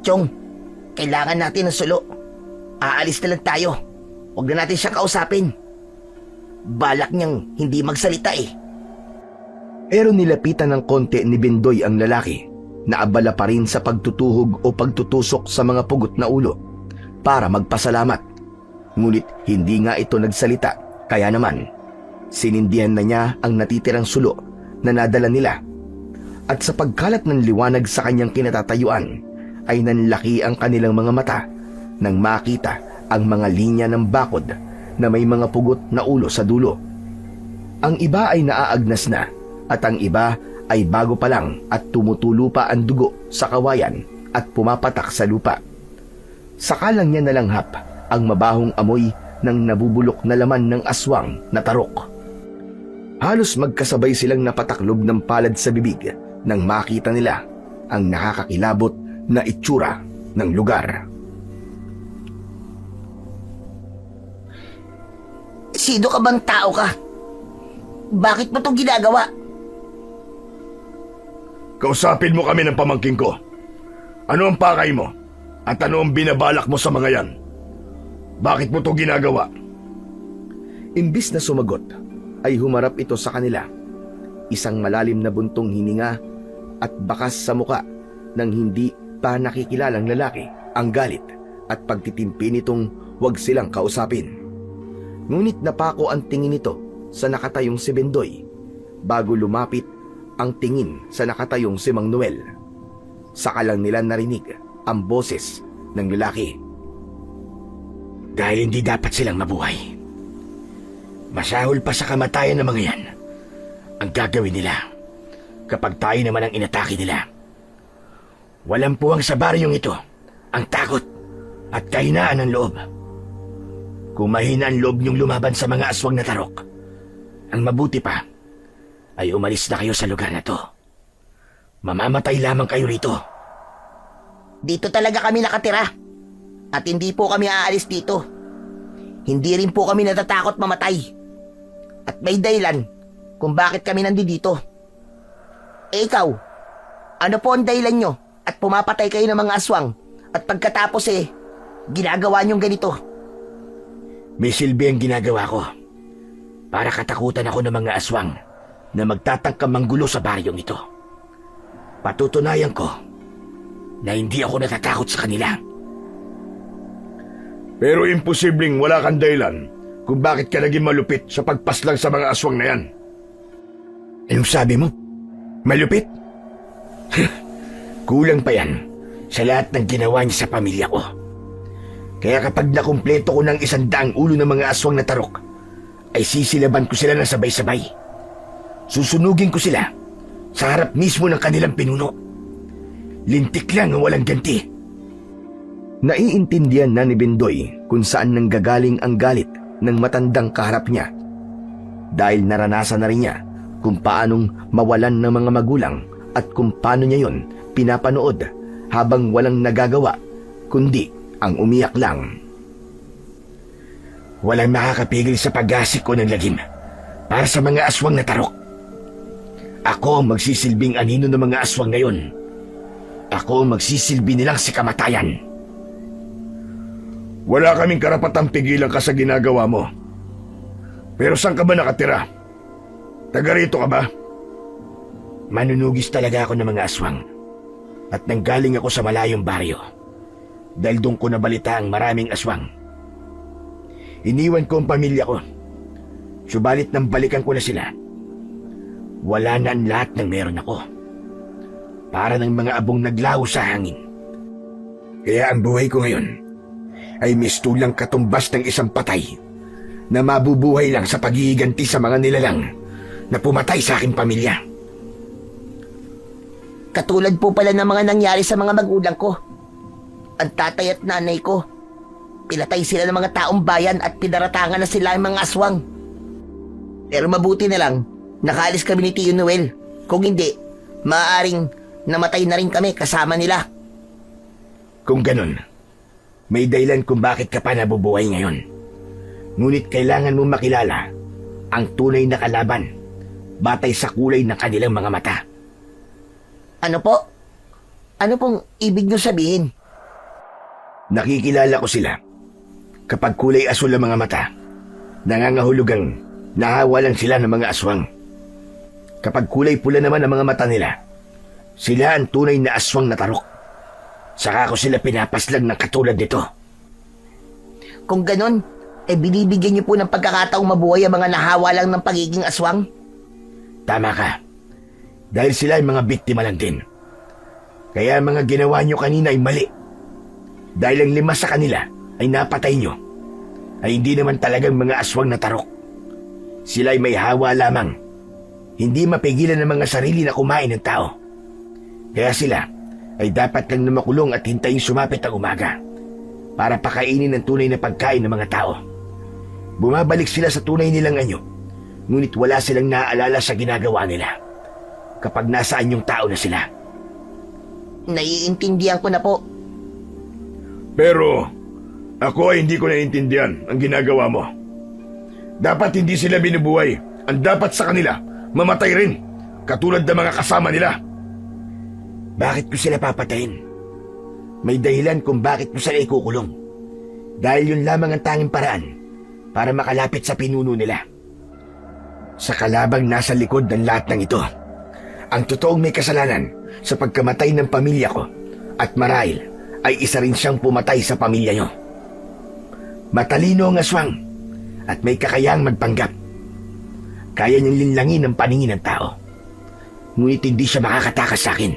Chong, kailangan natin ng sulo. Aalis na lang tayo. Huwag na natin siya kausapin. Balak niyang hindi magsalita eh. Pero nilapitan ng konti ni Bendoy ang lalaki na abala pa rin sa pagtutuhog o pagtutusok sa mga pugot na ulo para magpasalamat. Ngunit hindi nga ito nagsalita, kaya naman sinindihan na niya ang natitirang sulo na nadala nila. At sa pagkalat ng liwanag sa kanyang kinatatayuan ay nanlaki ang kanilang mga mata nang makita ang mga linya ng bakod na may mga pugot na ulo sa dulo. Ang iba ay naaagnas na at ang iba ay bago pa lang at tumutulo pa ang dugo sa kawayan at pumapatak sa lupa. Saka lang niya nalanghap ang mabahong amoy ng nabubulok na laman ng aswang na tarok. Halos magkasabay silang napataklob ng palad sa bibig nang makita nila ang nakakakilabot na itsura ng lugar. Sino ka bang tao ka? Bakit mo itong ginagawa? Kausapin mo kami ng pamangking ko. Ano ang pakay mo? At ano ang binabalak mo sa mga yan? Bakit mo ito ginagawa? Imbis na sumagot, ay humarap ito sa kanila. Isang malalim na buntong hininga at bakas sa muka ng hindi pa nakikilalang lalaki ang galit at pagtitimpi nitong huwag silang kausapin. Ngunit napako ang tingin nito sa nakatayong si Bendoy bago lumapit ang tingin sa nakatayong si Mang Noel. Saka lang nila narinig ang boses ng lalaki. Dahil hindi dapat silang mabuhay. Masahol pa sa kamatayan ng mga yan ang gagawin nila kapag tayo naman ang inatake nila. Walang puwang sa baryong ito ang takot at kahinaan ng loob. Kung mahina ang loob niyong lumaban sa mga aswang na tarok, ang mabuti pa ay umalis na kayo sa lugar na to. Mamamatay lamang kayo rito. Dito talaga kami nakatira. At hindi po kami aalis dito. Hindi rin po kami natatakot mamatay. At may dahilan kung bakit kami nandito. Eh ikaw, ano po ang dahilan nyo at pumapatay kayo ng mga aswang at pagkatapos ginagawa nyong ganito? May silbi ang ginagawa ko para katakutan ako ng mga aswang na magtatangkang manggulo sa baryong ito. Patutunayan ko na hindi ako natatakot sa kanila. Pero imposibleng wala kang dahilan kung bakit ka naging malupit sa pagpaslang sa mga aswang na yan. Anong sabi mo? Malupit? Kulang pa yan sa lahat ng ginawa niya sa pamilya ko. Kaya kapag nakumpleto ko ng 100 ulo ng mga aswang na tarok, ay sisilaban ko sila ng sabay-sabay. Susunugin ko sila sa harap mismo ng kanilang pinuno. Lintik lang ang walang ganti. Naiintindihan na ni Bendoy kung saan nanggagaling ang galit ng matandang kaharap niya. Dahil naranasan na rin niya kung paanong mawalan ng mga magulang at kung paano niya yon pinapanood habang walang nagagawa kundi ang umiyak lang. Walang makakapigil sa pag-asik ko ng lagim para sa mga aswang na tarok. Ako ang magsisilbing anino ng mga aswang ngayon. Ako ang magsisilbi nilang si kamatayan. Wala kaming karapatang pigilan ka sa ginagawa mo. Pero saan ka ba nakatira? Taga rito ka ba? Manunugis talaga ako ng mga aswang. At nanggaling ako sa malayong baryo. Dahil doon ko nabalita ang maraming aswang. Iniwan ko ang pamilya ko. Subalit nang balikan ko na sila, wala na ang lahat ng meron ako. Para ng mga abong naglaho sa hangin. Kaya ang buhay ko ngayon ay mistulang katumbas ng isang patay na mabubuhay lang sa paghihiganti sa mga nilalang na pumatay sa aking pamilya. Katulad po pala ng mga nangyari sa mga magulang ko. Ang tatay at nanay ko, pinatay sila ng mga taong bayan at pinaratangan na sila ng mga aswang. Pero mabuti na lang, nakaalis kami ni Tio Noel. Kung hindi, maaaring namatay na rin kami kasama nila. Kung ganun, may dahilan kung bakit ka pa nabubuhay ngayon. Ngunit kailangan mong makilala ang tunay na kalaban batay sa kulay ng kanilang mga mata. Ano po? Ano pong ibig niyo sabihin? Nakikilala ko sila. Kapag kulay asul ang mga mata, nangangahulugang nahawalan sila ng mga aswang. Kapag kulay pula naman ang mga mata nila, sila ang tunay na aswang na tarok. Saka ko sila pinapaslang ng katulad nito. Kung ganon, binibigyan niyo po ng pagkakataong mabuhay ang mga nahawa lang ng pagiging aswang? Tama ka. Dahil sila ay mga biktima lang din. Kaya ang mga ginawa nyo kanina ay mali. Dahil ang 5 sa kanila ay napatay nyo, ay hindi naman talagang mga aswang na tarok. Sila ay may hawa lamang. Hindi mapigilan ng mga sarili na kumain ng tao. Kaya sila ay dapat lang na makulong at hintayin sumapit ang umaga para pakainin ang tunay na pagkain ng mga tao. Bumabalik sila sa tunay nilang anyo, ngunit wala silang naaalala sa ginagawa nila kapag nasaan yung tao na sila. Naiintindihan ko na po. Pero ako ay hindi ko naiintindihan ang ginagawa mo. Dapat hindi sila binubuhay. Ang dapat sa kanila, mamatay rin, katulad ng mga kasama nila. Bakit ko sila papatayin? May dahilan kung bakit ko sila ikukulong. Dahil yun lamang ang tanging paraan para makalapit sa pinuno nila. Sa kalabang nasa likod ng lahat ng ito, ang totoong may kasalanan sa pagkamatay ng pamilya ko at marahil ay isa rin siyang pumatay sa pamilya nyo. Matalino ang aswang at may kakayang magpanggap. Kaya niyang linlangin ang paningin ng tao. Ngunit hindi siya makakatakas sa akin.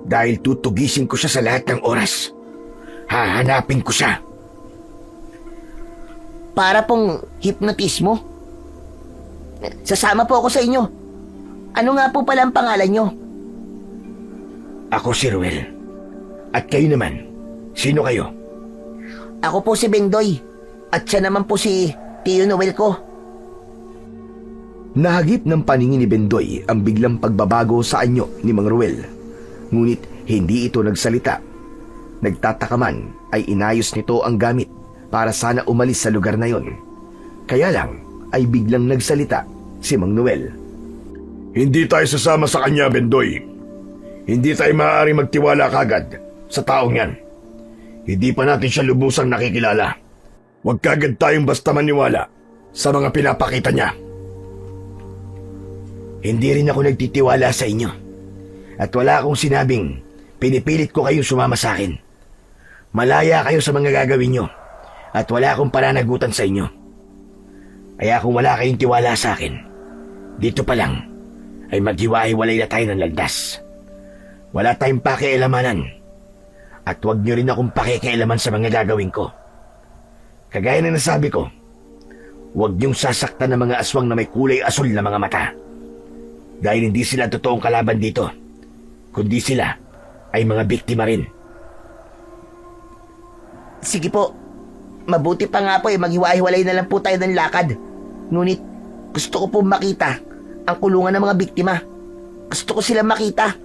Dahil tutugisin ko siya sa lahat ng oras. Hahanapin ko siya. Para pong hipnotismo? Sasama po ako sa inyo. Ano nga po pala ang pangalan nyo? Ako si Ruel. At kayo naman, sino kayo? Ako po si Bendoy. At siya naman po si Tio Noel ko. Nahagip ng paningin ni Bendoy ang biglang pagbabago sa anyo ni Mang Ruel. Ngunit hindi ito nagsalita. Nagtataka man ay inayos nito ang gamit para sana umalis sa lugar na yon. Kaya lang ay biglang nagsalita si Mang Noel. Hindi tayo sasama sa kanya, Bendoy. Hindi tayo maaari magtiwala kagad sa taong yan. Hindi pa natin siya lubusang nakikilala. Huwag kagad tayong basta maniwala sa mga pinapakita niya. Hindi rin ako nagtitiwala sa inyo. At wala akong sinabing pinipilit ko kayong sumama sa akin. Malaya kayo sa mga gagawin nyo. At wala akong pananagutan sa inyo. Kaya kung wala kayong tiwala sa akin, dito pa lang ay maghiwa-hiwalay na tayo ng landas. Wala tayong pakialamanan. At huwag nyo rin akong pakikialaman sa mga gagawin ko. Kagaya na nasabi ko, huwag niyong sasaktan ng mga aswang na may kulay asul na mga mata. Dahil hindi sila totoong kalaban dito, kundi sila ay mga biktima rin. Sige po. Mabuti pa nga po maghiwa-hiwalay na lang po tayo ng lakad. Ngunit gusto ko po makita ang kulungan ng mga biktima. Gusto ko sila makita.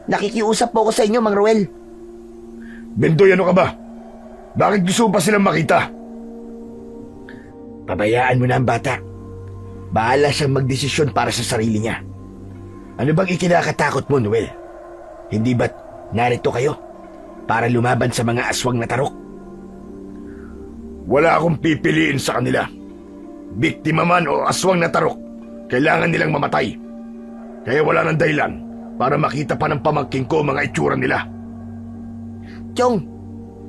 Nakikiusap po ako sa inyo, Mang Ruel. Bendoy, ano ka ba? Bakit gusto mo pa silang makita? Pabayaan mo na ang bata. Bahala siyang magdesisyon para sa sarili niya. Ano bang ikinakatakot mo, Noel? Hindi ba't narito kayo para lumaban sa mga aswang na tarok? Wala akong pipiliin sa kanila. Biktima man o aswang na tarok, kailangan nilang mamatay. Kaya wala nang dahilan para makita pa ng pamangking ko mga itsura nila. Chong,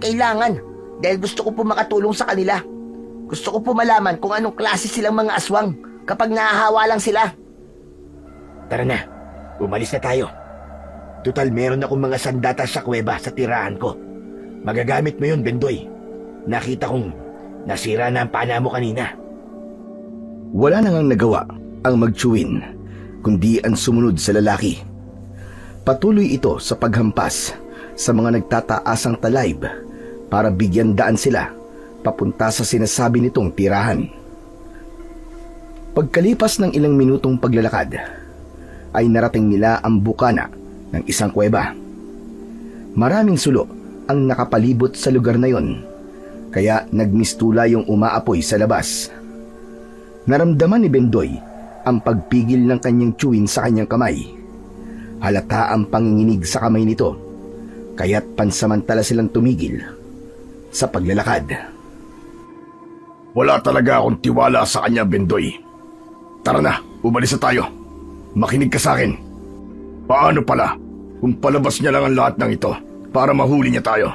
kailangan. Dahil gusto ko po makatulong sa kanila. Gusto ko po malaman kung anong klase silang mga aswang kapag nahahawa lang sila. Tara na, umalis na tayo. Tutal meron akong mga sandata sa kuweba sa tirahan ko. Magagamit mo yun, Bendoy. Nakita kong nasira na ang pana mo kanina. Wala na ngang nagawa ang magtsuwin, kundi ang sumunod sa lalaki. Patuloy ito sa paghampas sa mga nagtataasang talayb para bigyan daan sila papunta sa sinasabi nitong tirahan. Pagkalipas ng ilang minutong paglalakad, ay narating nila ang bukana ng isang kuweba. Maraming sulo ang nakapalibot sa lugar na yon, kaya nagmistula yung umaapoy sa labas. Naramdaman ni Bendoy ang pagpigil ng kanyang tsuwin sa kanyang kamay. Halata ang panginginig sa kamay nito, kaya't pansamantala silang tumigil sa paglalakad. Wala talaga akong tiwala sa kanya, Bendoy. Tara na, umalis na tayo. Makinig ka sa akin. Paano pala kung palabas niya lang ang lahat ng ito para mahuli niya tayo?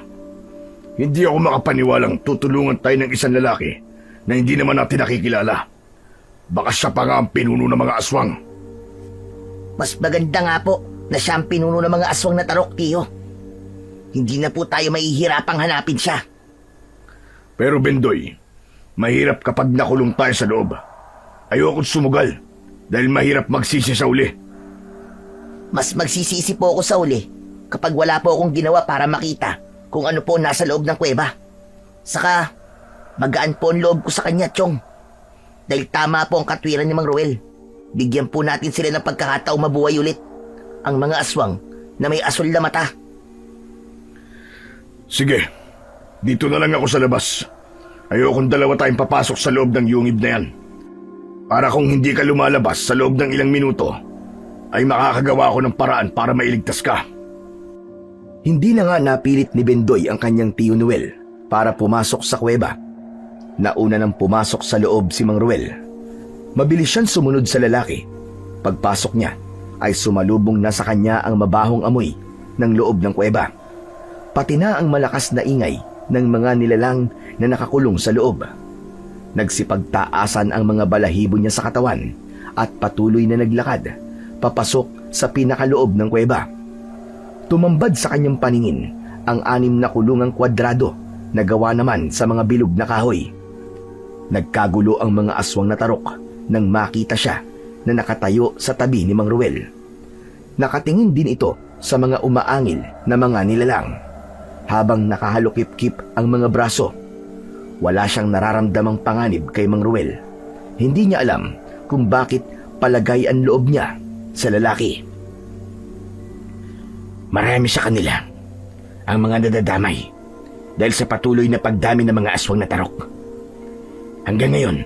Hindi ako makapaniwalang tutulungan tayo ng isang lalaki na hindi naman natin nakikilala. Baka siya pa nga ang pinuno ng mga aswang. Mas maganda nga po na siya ang pinuno ng mga aswang na tarok, Tiyo. Hindi na po tayo mahihirapang hanapin siya. Pero Bendoy, mahirap kapag nakulong tayo sa loob. Ayokong sumugal dahil mahirap magsisi sa uli. Mas magsisisi po ako sa uli kapag wala po akong ginawa para makita kung ano po nasa loob ng kuweba. Saka, magaan po ang loob ko sa kanya, Chong. Dahil tama po ang katwiran ni Mang Ruel. Bigyan po natin sila ng pagkakataong mabuhay ulit ang mga aswang na may asul na mata. Sige, dito na lang ako sa labas. Ayokong dalawa tayong papasok sa loob ng yungib na yan. Para kung hindi ka lumalabas sa loob ng ilang minuto, ay makakagawa ako ng paraan para mailigtas ka. Hindi na nga napilit ni Bendoy ang kanyang tiyo Noel para pumasok sa kuweba. Nauna nang pumasok sa loob si Mang Ruel. Mabilis siyang sumunod sa lalaki. Pagpasok niya ay sumalubong na sa kanya ang mabahong amoy ng loob ng kuweba. Pati na ang malakas na ingay ng mga nilalang na nakakulong sa loob. Nagsipagtaasan ang mga balahibo niya sa katawan at patuloy na naglakad papasok sa pinakaloob ng kuweba. Tumambad sa kanyang paningin ang 6 na kulungang kwadrado na gawa naman sa mga bilog na kahoy. Nagkagulo ang mga aswang na tarok nang makita siya na nakatayo sa tabi ni Mang Ruel. Nakatingin din ito sa mga umaangil na mga nilalang. Habang nakahalukip-kip ang mga braso, wala siyang nararamdamang panganib kay Mang Ruel. Hindi niya alam kung bakit palagay ang loob niya sa lalaki. Marami sa kanila ang mga nadadamay dahil sa patuloy na pagdami ng mga aswang na tarok. Hanggang ngayon,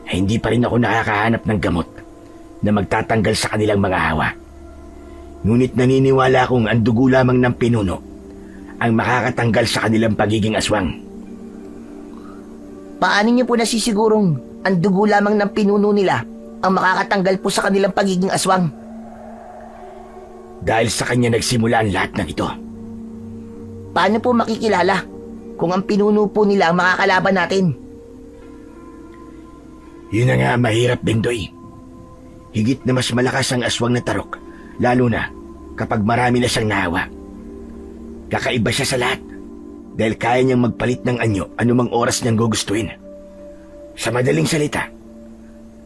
ay hindi pa rin ako nakakahanap ng gamot na magtatanggal sa kanilang mga hawa. Ngunit naniniwala akong ang dugo lamang ng pinuno ang makakatanggal sa kanilang pagiging aswang. Paano niyo po nasisigurong ang dugo lamang ng pinuno nila ang makakatanggal po sa kanilang pagiging aswang? Dahil sa kanya nagsimula ang lahat ng ito. Paano po makikilala kung ang pinuno po nila ang makakalaban natin? Yun na nga ang mahirap, Bendoy. Higit na mas malakas ang aswang na tarok, lalo na kapag marami na siyang nahawa. Kakaiba siya sa lahat dahil kaya niyang magpalit ng anyo anumang oras niyang gugustuhin. Sa madaling salita,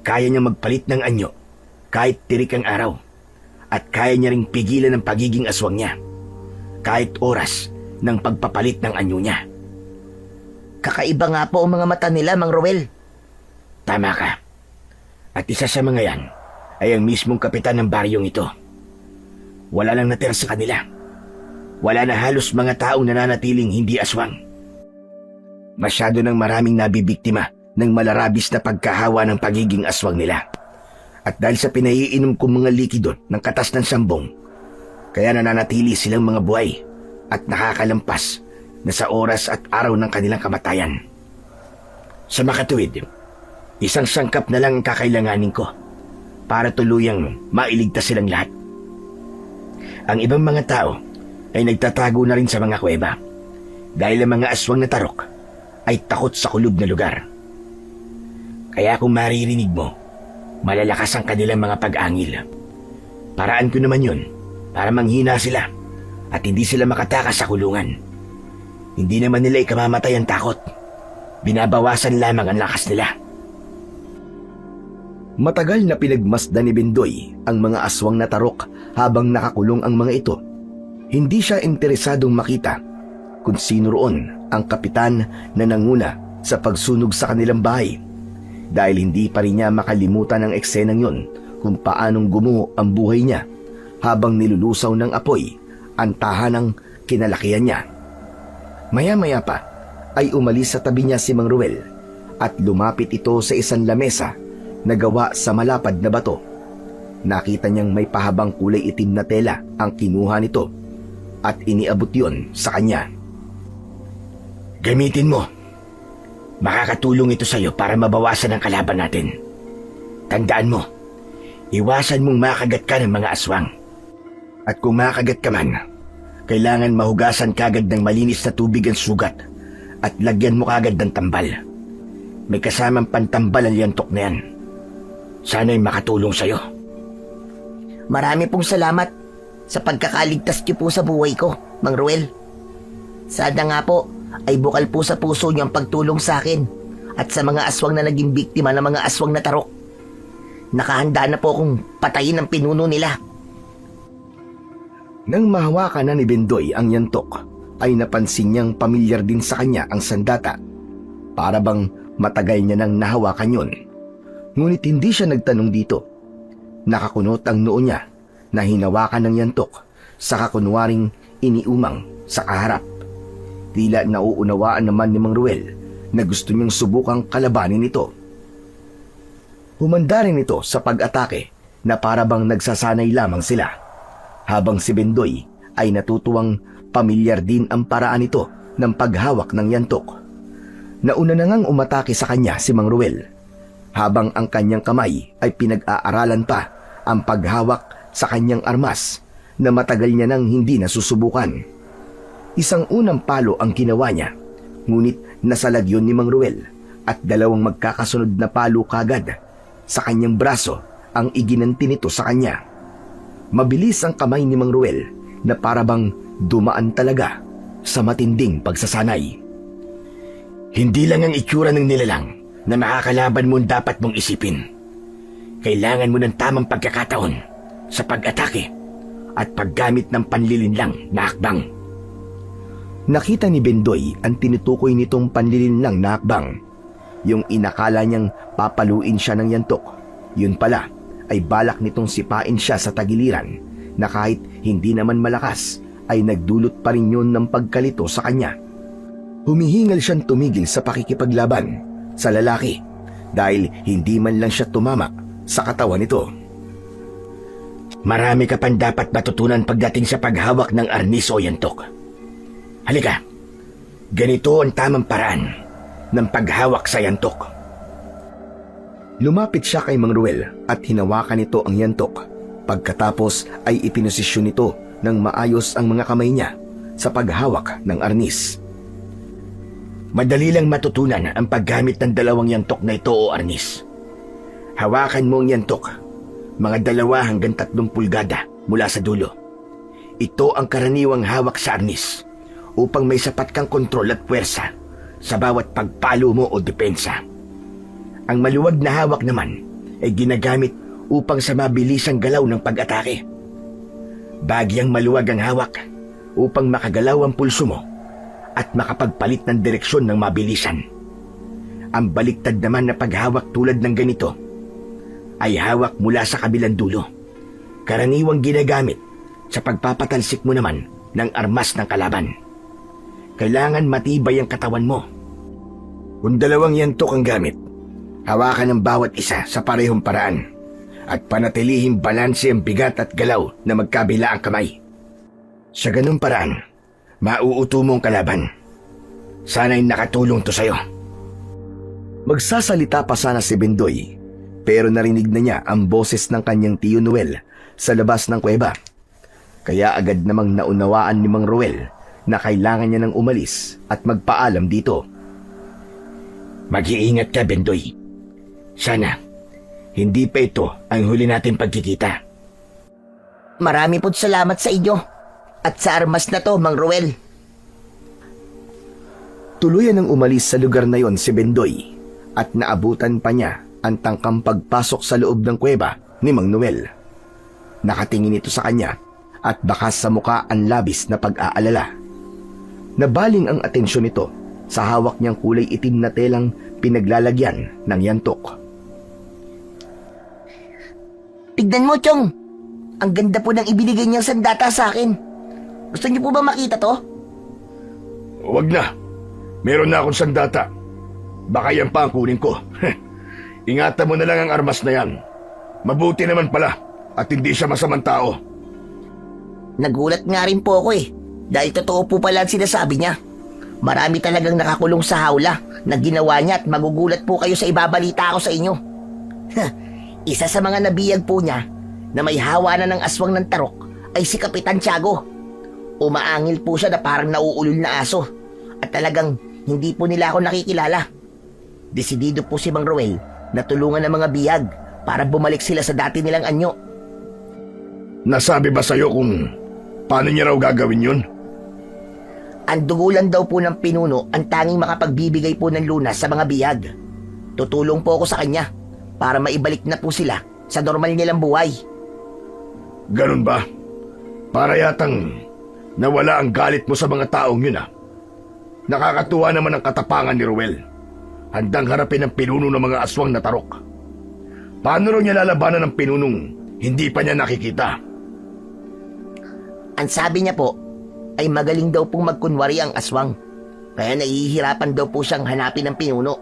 kaya niyang magpalit ng anyo kahit tirik ang araw at kaya niya ring pigilan ang pagiging aswang niya kahit oras ng pagpapalit ng anyo niya. Kakaiba nga po ang mga mata nila, Mang Ruel. Tama ka. At isa sa mga yan ay ang mismong kapitan ng baryong ito. Wala lang natira sa kanila. Wala na halos mga taong nananatiling hindi aswang. Masyado nang maraming nabibiktima ng malarabis na pagkahawa ng pagiging aswang nila. At dahil sa pinaiinom kong mga likido ng katas ng sambong, kaya nananatili silang mga buhay at nakakalampas na sa oras at araw ng kanilang kamatayan. Sa makatuwid, isang sangkap na lang ang kakailanganin ko para tuluyang mailigtas silang lahat. Ang ibang mga tao ay nagtatago na rin sa mga kuweba dahil ang mga aswang na tarok ay takot sa kulob na lugar. Kaya kung maririnig mo, malalakas ang kanilang mga pag-angil. Paraan ko naman yun para manghina sila at hindi sila makatakas sa kulungan. Hindi naman nila ikamamatay ang takot. Binabawasan lamang ang lakas nila. Matagal na pinagmasdan ni Bendoy ang mga aswang na tarok habang nakakulong ang mga ito. Hindi siya interesadong makita kung sino roon ang kapitan na nanguna sa pagsunog sa kanilang bahay dahil hindi pa rin niya makalimutan ang eksenang yon kung paanong gumuho ang buhay niya habang nilulusaw ng apoy ang tahanang kinalakihan niya. Maya-maya pa ay umalis sa tabi niya si Mang Ruel at lumapit ito sa isang lamesa na gawa sa malapad na bato. Nakita niyang may pahabang kulay itim na tela ang kinuha nito at iniabot yon sa kanya. Gamitin mo. Makakatulong ito sa iyo para mabawasan ang kalaban natin. Tandaan mo, iwasan mong makagat ka ng mga aswang. At kung makagat ka man, kailangan mahugasan kagad ng malinis na tubig ang sugat at lagyan mo kagad ng tambal. May kasamang pantambal ang liantok na yan. Sana'y makatulong sa'yo. Marami pong salamat sa pagkakaligtas niyo po sa buhay ko, Mang Ruel. Sana nga po ay bukal po sa puso niyo ang pagtulong sa akin at sa mga aswang na naging biktima ng mga aswang na tarok. Nakahanda na po akong patayin ang pinuno nila. Nang mahawakan na ni Bendoy ang yantok, ay napansin niyang pamilyar din sa kanya ang sandata. Para bang matagal niya nang nahawakan yun. Ngunit hindi siya nagtanong dito. Nakakunot ang noo niya na hinawakan ng yantok sa kakunwaring iniumang sa kaharap. Tila nauunawaan naman ni Mang Ruel na gusto niyang subukang kalabanin ito. Humanda rin ito sa pag-atake na para bang nagsasanay lamang sila. Habang si Bendoy ay natutuwang pamilyar din ang paraan nito ng paghawak ng yantok. Nauna na ngang umatake sa kanya si Mang Ruel, habang ang kanyang kamay ay pinag-aaralan pa ang paghawak sa kanyang armas na matagal niya nang hindi nasusubukan. Isang unang palo ang ginawa niya, ngunit nasalag yun ni Mang Ruel at dalawang magkakasunod na palo kagad sa kanyang braso ang iginanti nito sa kanya. Mabilis ang kamay ni Mang Ruel na parabang dumaan talaga sa matinding pagsasanay. Hindi lang ang itsura ng nilalang na makakalaban mo dapat mong isipin. Kailangan mo ng tamang pagkakataon sa pag-atake at paggamit ng panlilinlang na akbang. Nakita ni Bendoy ang tinutukoy nitong panlilinlang na akbang. Yung inakala niyang papaluin siya ng yantok, yun pala ay balak nitong sipain siya sa tagiliran na kahit hindi naman malakas ay nagdulot pa rin yun ng pagkalito sa kanya. Humihingal siyang tumigil sa pakikipaglaban sa lalaki dahil hindi man lang siya tumama sa katawan nito. Marami ka pang dapat matutunan pagdating sa paghawak ng arnis o yantok. Halika, ganito ang tamang paraan ng paghawak sa yantok. Lumapit siya kay Mang Ruel at hinawakan nito ang yantok. Pagkatapos ay ipinosisyon nito ng maayos ang mga kamay niya sa paghawak ng arnis. Madali lang matutunan ang paggamit ng dalawang yantok na ito o arnis. Hawakan mo ang yantok, mga 2 hanggang 3 pulgada mula sa dulo. Ito ang karaniwang hawak sa arnis upang may sapat kang kontrol at puwersa sa bawat pagpalo mo o depensa. Ang maluwag na hawak naman ay ginagamit upang sa mabilisang galaw ng pag-atake. Bagyang maluwag ang hawak upang makagalaw ang pulso mo at makapagpalit ng direksyon ng mabilisan. Ang baliktad naman na paghawak tulad ng ganito ay hawak mula sa kabilang dulo. Karaniwang ginagamit sa pagpapatalsik mo naman ng armas ng kalaban. Kailangan matibay ang katawan mo. Kung 2 yantok ang gamit, hawakan ang bawat isa sa parehong paraan at panatilihing balanse ang bigat at galaw na magkabila ang kamay. Sa ganung paraan, mauuto mo ang kalaban. Sana'y nakatulong to sa'yo. Magsasalita pa sana si Bendoy, pero narinig na niya ang boses ng kanyang tiyo Noel sa labas ng kuweba. Kaya agad namang naunawaan ni Mang Roel na kailangan niya nang umalis at magpaalam dito. Mag-iingat ka, Bendoy. Sana, hindi pa ito ang huli natin pagkikita. Marami po't salamat sa inyo. At sa armas na to, Mang Roel. Tuluyan nang umalis sa lugar na yon si Bendoy at naabutan pa niya ang tangkang pagpasok sa loob ng kuweba ni Mang Noel. Nakatingin ito sa kanya at bakas sa muka ang labis na pag-aalala. Nabaling ang atensyon nito sa hawak niyang kulay itim na telang pinaglalagyan ng yantok. Tignan mo, Chong. Ang ganda po ng ibinigay niyang sandata sa akin. Gusto niyo po ba makita to? Huwag na. Meron na akong sandata. Baka yan pa ang kunin ko. Ingatan mo na lang ang armas na yan. Mabuti naman pala at hindi siya masamang tao. Nagulat nga rin po ako dahil totoo po pala ang sinasabi niya. Marami talagang nakakulong sa hawla na ginawa niya at magugulat po kayo sa ibabalita ko sa inyo. Isa sa mga nabiyag po niya na may hawa na ng aswang ng tarok ay si Kapitan Tiago. Umaangil po siya na parang nauulol na aso at talagang hindi po nila ako nakikilala. Desidido po si Mang Roel na tulungan ng mga biyag para bumalik sila sa dati nilang anyo. Nasabi ba sa'yo kung paano niya raw gagawin yun? Ang dugulan daw po ng pinuno ang tanging makapagbibigay po ng lunas sa mga biyag. Tutulong po ako sa kanya para maibalik na po sila sa normal nilang buhay. Ganun ba? Para yatang nawala ang galit mo sa mga taong yun ah. Nakakatuwa naman ang katapangan ni Roel. Handang harapin ang pinuno ng mga aswang na tarok. Paano raw niya lalabanan ng pinunong hindi pa niya nakikita? Ang sabi niya po ay magaling daw pong magkunwari ang aswang. Kaya nahihirapan daw po siyang hanapin ng pinuno.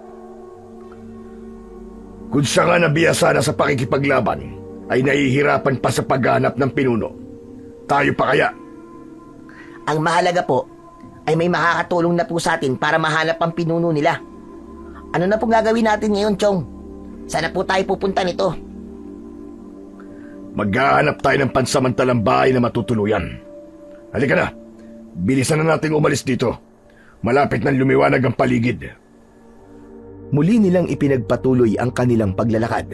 Kung siya nga nabiyasa na sa pakikipaglaban, ay nahihirapan pa sa paghanap ng pinuno. Tayo pa kaya? Ang mahalaga po ay may makakatulong na po sa atin para mahanap ang pinuno nila. Ano na pong gagawin natin ngayon, Chong? Sana po tayo pupunta nito. Maghahanap tayo ng pansamantalang bahay na matutuluyan. Halika na. Bilisan na nating umalis dito. Malapit nang lumiwanag ang paligid. Muli nilang ipinagpatuloy ang kanilang paglalakad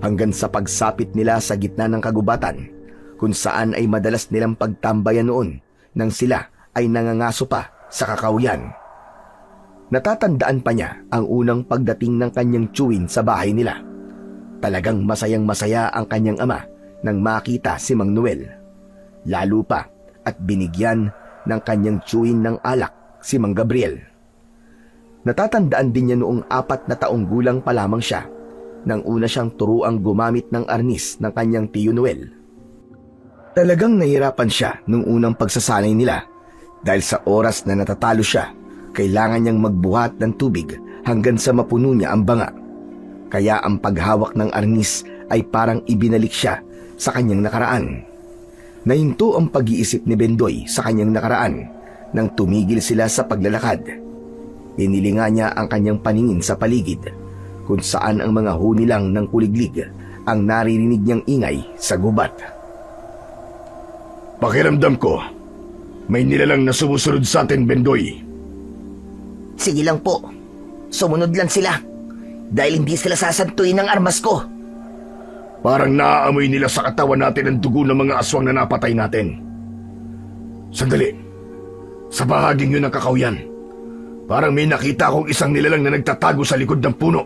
hanggang sa pagsapit nila sa gitna ng kagubatan kung saan ay madalas nilang pagtambayan noon nang sila ay nangangaso pa sa kakahuyan. Natatandaan pa niya ang unang pagdating ng kanyang tiyuhin sa bahay nila. Talagang masayang-masaya ang kanyang ama nang makita si Mang Noel. Lalo pa at binigyan ng kanyang tiyuhin ng alak si Mang Gabriel. Natatandaan din niya noong 4 na taong gulang pa lamang siya nang una siyang turuang gumamit ng arnis ng kanyang tiyo Noel. Talagang nahirapan siya nung unang pagsasanay nila dahil sa oras na natatalo siya, kailangan niyang magbuhat ng tubig hanggang sa mapuno niya ang banga. Kaya ang paghawak ng arnis ay parang ibinalik siya sa kanyang nakaraan. Nahinto ang pag-iisip ni Bendoy sa kanyang nakaraan nang tumigil sila sa paglalakad. Inilinga niya ang kanyang paningin sa paligid kung saan ang mga huni lang ng kuliglig ang naririnig niyang ingay sa gubat. Pakiramdam ko, may nilalang na sumusunod sa atin, Bendoy. Sige lang po. Sumunod lang sila. Dahil hindi sila sasantuin ng armas ko. Parang naaamoy nila sa katawan natin ang dugo ng mga aswang na napatay natin. Sandali. Sa bahaging yun ng kakahuyan, parang may nakita akong isang nilalang na nagtatago sa likod ng puno.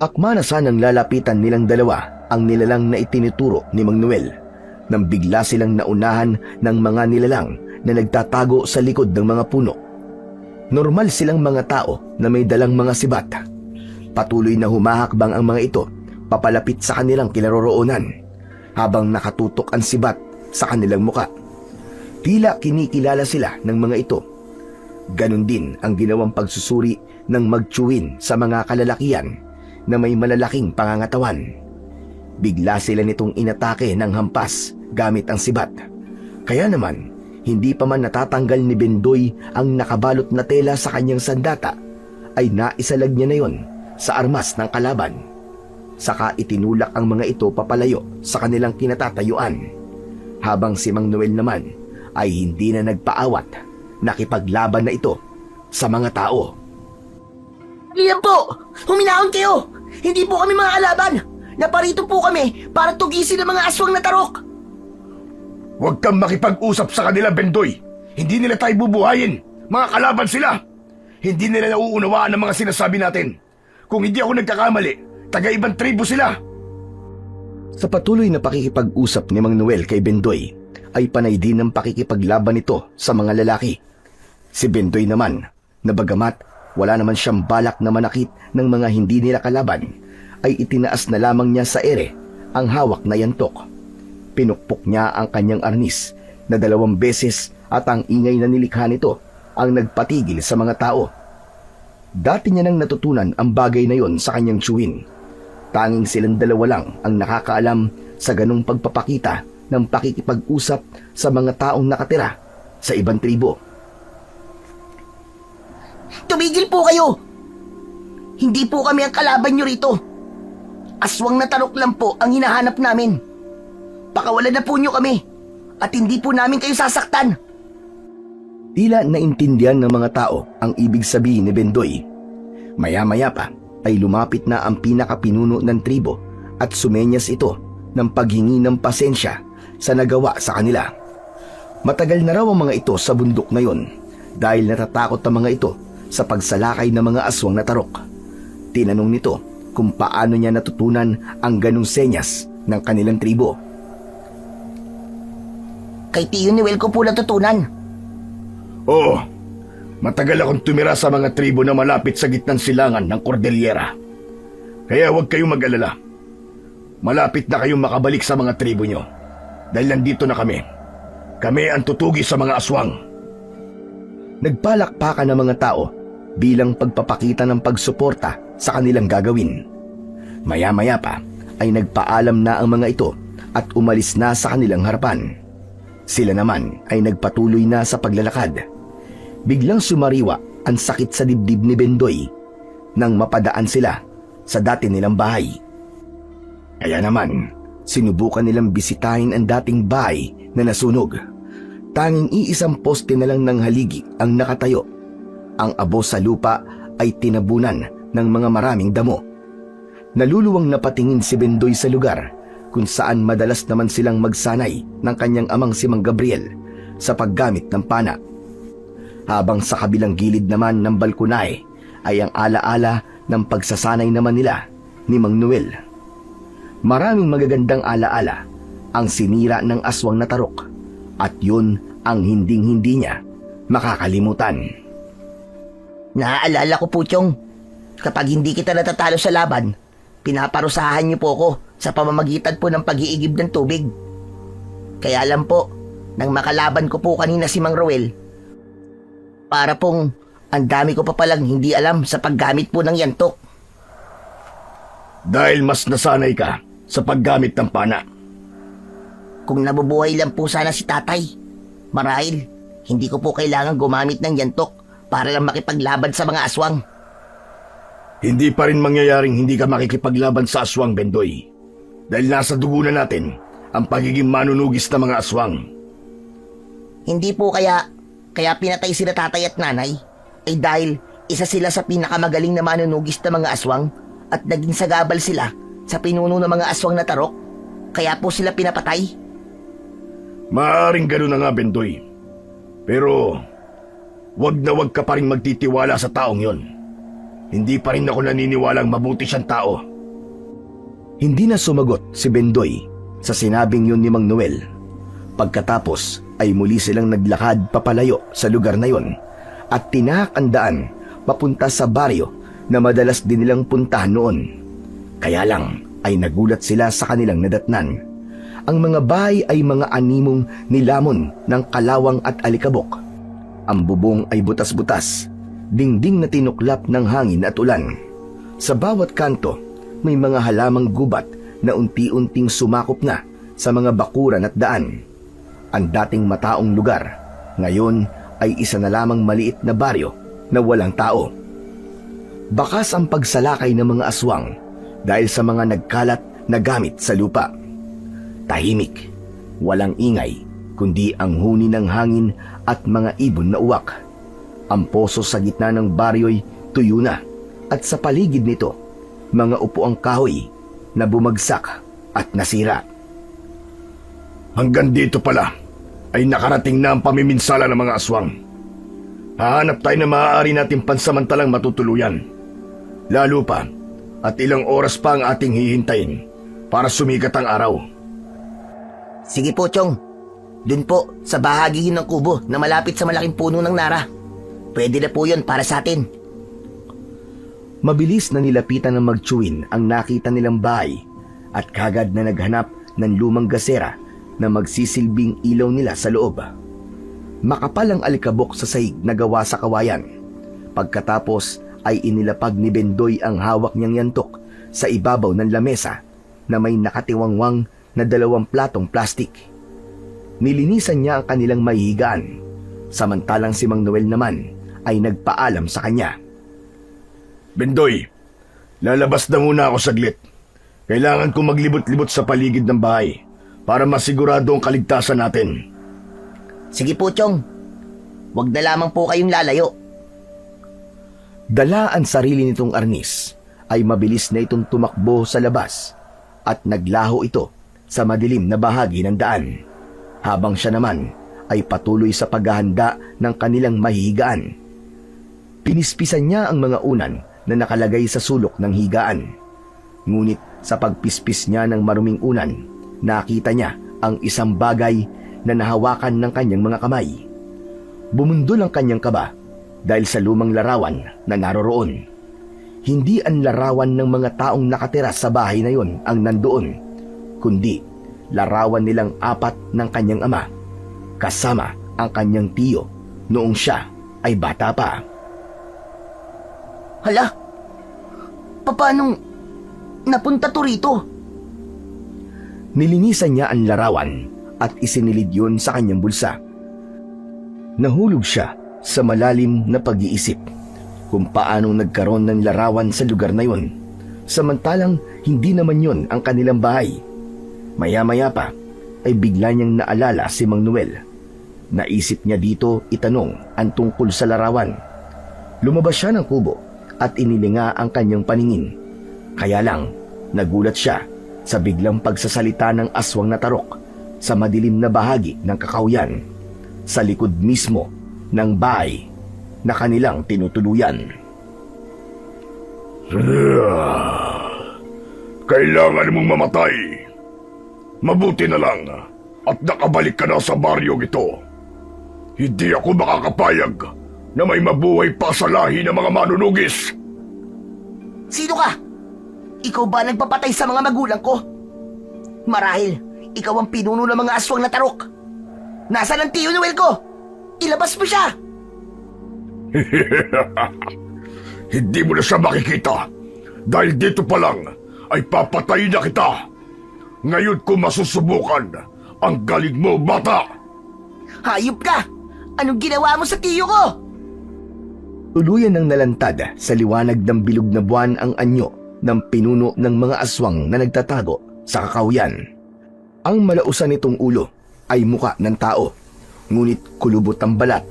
Akma na sanang lalapitan nilang dalawa ang nilalang na itinuturo ni Mang Noel nang bigla silang naunahan ng mga nilalang na nagtatago sa likod ng mga puno. Normal silang mga tao na may dalang mga sibat. Patuloy na humahakbang ang mga ito papalapit sa kanilang kinaroroonan habang nakatutok ang sibat sa kanilang muka. Tila kinikilala sila ng mga ito. Ganon din ang ginawang pagsusuri ng magtiyuhin sa mga kalalakian na may malalaking pangangatawan. bigla sila nitong inatake ng hampas gamit ang sibat. Kaya naman, hindi pa man natatanggal ni Bendoy ang nakabalot na tela sa kanyang sandata, ay naisalag niya na yon sa armas ng kalaban. Saka itinulak ang mga ito papalayo sa kanilang kinatatayuan, habang si Mang Noel naman ay hindi na nagpaawat, nakipaglaban na ito sa mga tao. Iyan po! Huminahon kayo! Hindi po kami mga kalaban! Naparito po kami para tugisin ang mga aswang na tarok! Huwag kang makipag-usap sa kanila, Bendoy. Hindi nila tayo bubuhayin. Mga kalaban sila. Hindi nila nauunawaan ang mga sinasabi natin. Kung hindi ako nagkakamali, taga-ibang tribo sila. Sa patuloy na pakikipag-usap ni Mang Noel kay Bendoy, ay panay din ang pakikipaglaban nito sa mga lalaki. Si Bendoy naman, na bagamat wala naman siyang balak na manakit ng mga hindi nila kalaban, ay itinaas na lamang niya sa ere ang hawak na yantok. Pinukpok niya ang kanyang arnis na 2 beses at ang ingay na nilikha nito ang nagpatigil sa mga tao. Dati niya nang natutunan ang bagay na yon sa kanyang tiyuhin. Tanging silang 2 lang ang nakakaalam sa ganong pagpapakita ng pakikipag-usap sa mga taong nakatira sa ibang tribo. Tumigil po kayo! Hindi po kami ang kalaban nyo rito. Aswang na tarok lang po ang hinahanap namin. Pakawalan na po nyo kami at hindi po namin kayo sasaktan. Tila naintindihan ng mga tao ang ibig sabihin ni Bendoy. Maya-maya pa ay lumapit na ang pinakapinuno ng tribo at sumenyas ito ng paghingi ng pasensya sa nagawa sa kanila. Matagal na raw ang mga ito sa bundok na yon dahil natatakot ang mga ito sa pagsalakay ng mga aswang na tarok. Tinanong nito kung paano niya natutunan ang ganong senyas ng kanilang tribo. Kay Tiyo Noel ko po natutunan. Oo, matagal akong tumira sa mga tribo na malapit sa gitnang silangan ng Cordillera. Kaya huwag kayong mag-alala. Malapit na kayong makabalik sa mga tribo nyo. Dahil nandito na kami. Kami ang tutugi sa mga aswang. Nagpalakpakan ng mga tao bilang pagpapakita ng pagsuporta sa kanilang gagawin. Maya-maya pa ay nagpaalam na ang mga ito at umalis na sa kanilang harapan. Sila naman ay nagpatuloy na sa paglalakad. Biglang sumariwa ang sakit sa dibdib ni Bendoy nang mapadaan sila sa dati nilang bahay. Kaya naman, sinubukan nilang bisitahin ang dating bahay na nasunog. Tanging iisang poste na lang ng haligi ang nakatayo. Ang abo sa lupa ay tinabunan ng mga maraming damo. Naluluwang napatingin si Bendoy sa lugar kung saan madalas naman silang magsanay ng kanyang amang si Mang Gabriel sa paggamit ng pana. Habang sa kabilang gilid naman ng balkonahe ay ang alaala ng pagsasanay naman nila ni Mang Noel. Maraming magagandang alaala ang sinira ng aswang na tarok at yun ang hinding-hindi niya makakalimutan. Naaalala ko po, Chong. Kapag hindi kita natatalo sa laban, pinaparusahan niyo po ako sa pamamagitan po ng pag-iigib ng tubig. Kaya lang po, nang makalaban ko po kanina si Mang Roel, para pong ang dami ko pa palang hindi alam sa paggamit po ng yantok. Dahil mas nasanay ka sa paggamit ng pana. Kung nabubuhay lang po sana si tatay, marahil hindi ko po kailangan gumamit ng yantok para lang makipaglaban sa mga aswang. Hindi pa rin mangyayaring hindi ka makikipaglaban sa aswang, Bendoy. Dahil nasa dugo na natin ang pagiging manunugis na mga aswang. Hindi po kaya pinatay sila tatay at nanay ay dahil isa sila sa pinakamagaling na manunugis na mga aswang at naging sagabal sila sa pinuno ng mga aswang na tarok. Kaya po sila pinapatay. Maaaring gano'n na nga, Bendoy. Pero wag na wag ka pa rin magtitiwala sa taong yon. Hindi pa rin ako naniniwalang mabuti siyang tao. Hindi na sumagot si Bendoy sa sinabing yun ni Mang Noel. Pagkatapos ay muli silang naglakad papalayo sa lugar na yon at tinahak ang daan papunta sa baryo na madalas din nilang puntahan noon. Kaya lang ay nagulat sila sa kanilang nadatnan. Ang mga bahay ay mga animong nilamon ng kalawang at alikabok. Ang bubong ay butas-butas, dingding na tinuklap ng hangin at ulan. Sa bawat kanto, may mga halamang gubat na unti-unting sumakop na sa mga bakuran at daan. Ang dating mataong lugar, ngayon ay isa na lamang maliit na baryo na walang tao. Bakas ang pagsalakay ng mga aswang dahil sa mga nagkalat na gamit sa lupa. Tahimik, walang ingay, kundi ang huni ng hangin at mga ibon na uwak. Ang poso sa gitna ng baryo'y tuyo na at sa paligid nito, mga upuang kahoy na bumagsak at nasira. Hanggang dito pala ay nakarating na ang pamiminsala ng mga aswang. Hahanap tayo na maaari natin pansamantalang matutuluyan. Lalo pa at ilang oras pa ang ating hihintayin para sumikat ang araw. Sige po, Chong. Dun po, sa bahagi ng kubo na malapit sa malaking puno ng nara. Pwede na po yun para sa atin. Mabilis na nilapitan ng magtsuwin ang nakita nilang bahay at kagad na naghanap ng lumang gasera na magsisilbing ilaw nila sa loob. Makapal ang alikabok sa sahig na gawa sa kawayan. Pagkatapos ay inilapag ni Bendoy ang hawak niyang yantok sa ibabaw ng lamesa na may nakatiwangwang na 2 platong plastik. Nilinisan niya ang kanilang mahihigaan, samantalang si Mang Noel naman ay nagpaalam sa kanya. Bendoy, lalabas na muna ako saglit. Kailangan kong maglibot-libot sa paligid ng bahay para masigurado ang kaligtasan natin. Sige po, Chong. Huwag na lamang po kayong lalayo. Dala ang sarili nitong arnis ay mabilis na itong tumakbo sa labas at naglaho ito sa madilim na bahagi ng daan, habang siya naman ay patuloy sa paghahanda ng kanilang mahihigaan. Pinispisan niya ang mga unan na nakalagay sa sulok ng higaan. Ngunit sa pagpispis niya ng maruming unan, nakita niya ang isang bagay na nahawakan ng kanyang mga kamay. Bumundol ang kanyang kaba dahil sa lumang larawan na naroroon. Hindi ang larawan ng mga taong nakatira sa bahay na yon ang nandoon, kundi larawan nilang 4 ng kanyang ama, kasama ang kanyang tiyo noong siya ay bata pa. Hala? Paanong napunta to rito? Nilinisan niya ang larawan at isinilid yun sa kanyang bulsa. Nahulog siya sa malalim na pag-iisip kung paanong nagkaroon ng larawan sa lugar na yun, samantalang hindi naman yun ang kanilang bahay. Maya-maya pa ay bigla niyang naalala si Mang Noel. Naisip niya dito itanong ang tungkol sa larawan. Lumabas siya ng kubo at inilinga ang kanyang paningin. Kaya lang, nagulat siya sa biglang pagsasalita ng aswang na tarok sa madilim na bahagi ng kakawyan, sa likod mismo ng bahay na kanilang tinutuluyan. Kailangan mong mamatay. Mabuti na lang at nakabalik ka na sa baryong ito. Hindi ako makakapayag na may mabuhay pa sa lahi ng mga manunugis. Sino ka? Ikaw ba nagpapatay sa mga magulang ko? Marahil, ikaw ang pinuno ng mga aswang na tarok. Nasaan ang tiyo Noel ko? Ilabas mo siya! Hindi mo na siya makikita dahil dito pa lang ay papatayin na kita. Ngayon ko masusubukan ang galing mo, bata! Hayop ka! Anong ginawa mo sa tiyo ko? Tuluyan ng nalantad sa liwanag ng bilog na buwan ang anyo ng pinuno ng mga aswang na nagtatago sa kakawyan. Ang malausan nitong ulo ay muka ng tao, ngunit kulubot ang balat.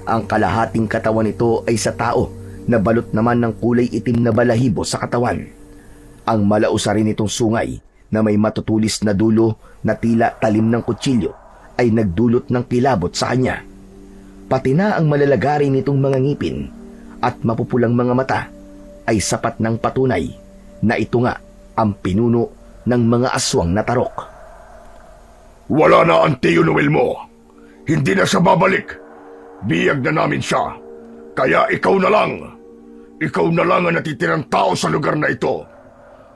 Ang kalahating katawan nito ay sa tao na balot naman ng kulay itim na balahibo sa katawan. Ang malausa rin nitong sungay na may matutulis na dulo na tila talim ng kutsilyo ay nagdulot ng kilabot sa kanya. Pati na ang malalagari nitong mga ngipin at mapupulang mga mata ay sapat ng patunay na ito nga ang pinuno ng mga aswang na tarok. Wala na ang tiyo Noel mo. Hindi na siya babalik. Biyag na namin siya. Kaya ikaw na lang. Ikaw na lang ang natitirang tao sa lugar na ito.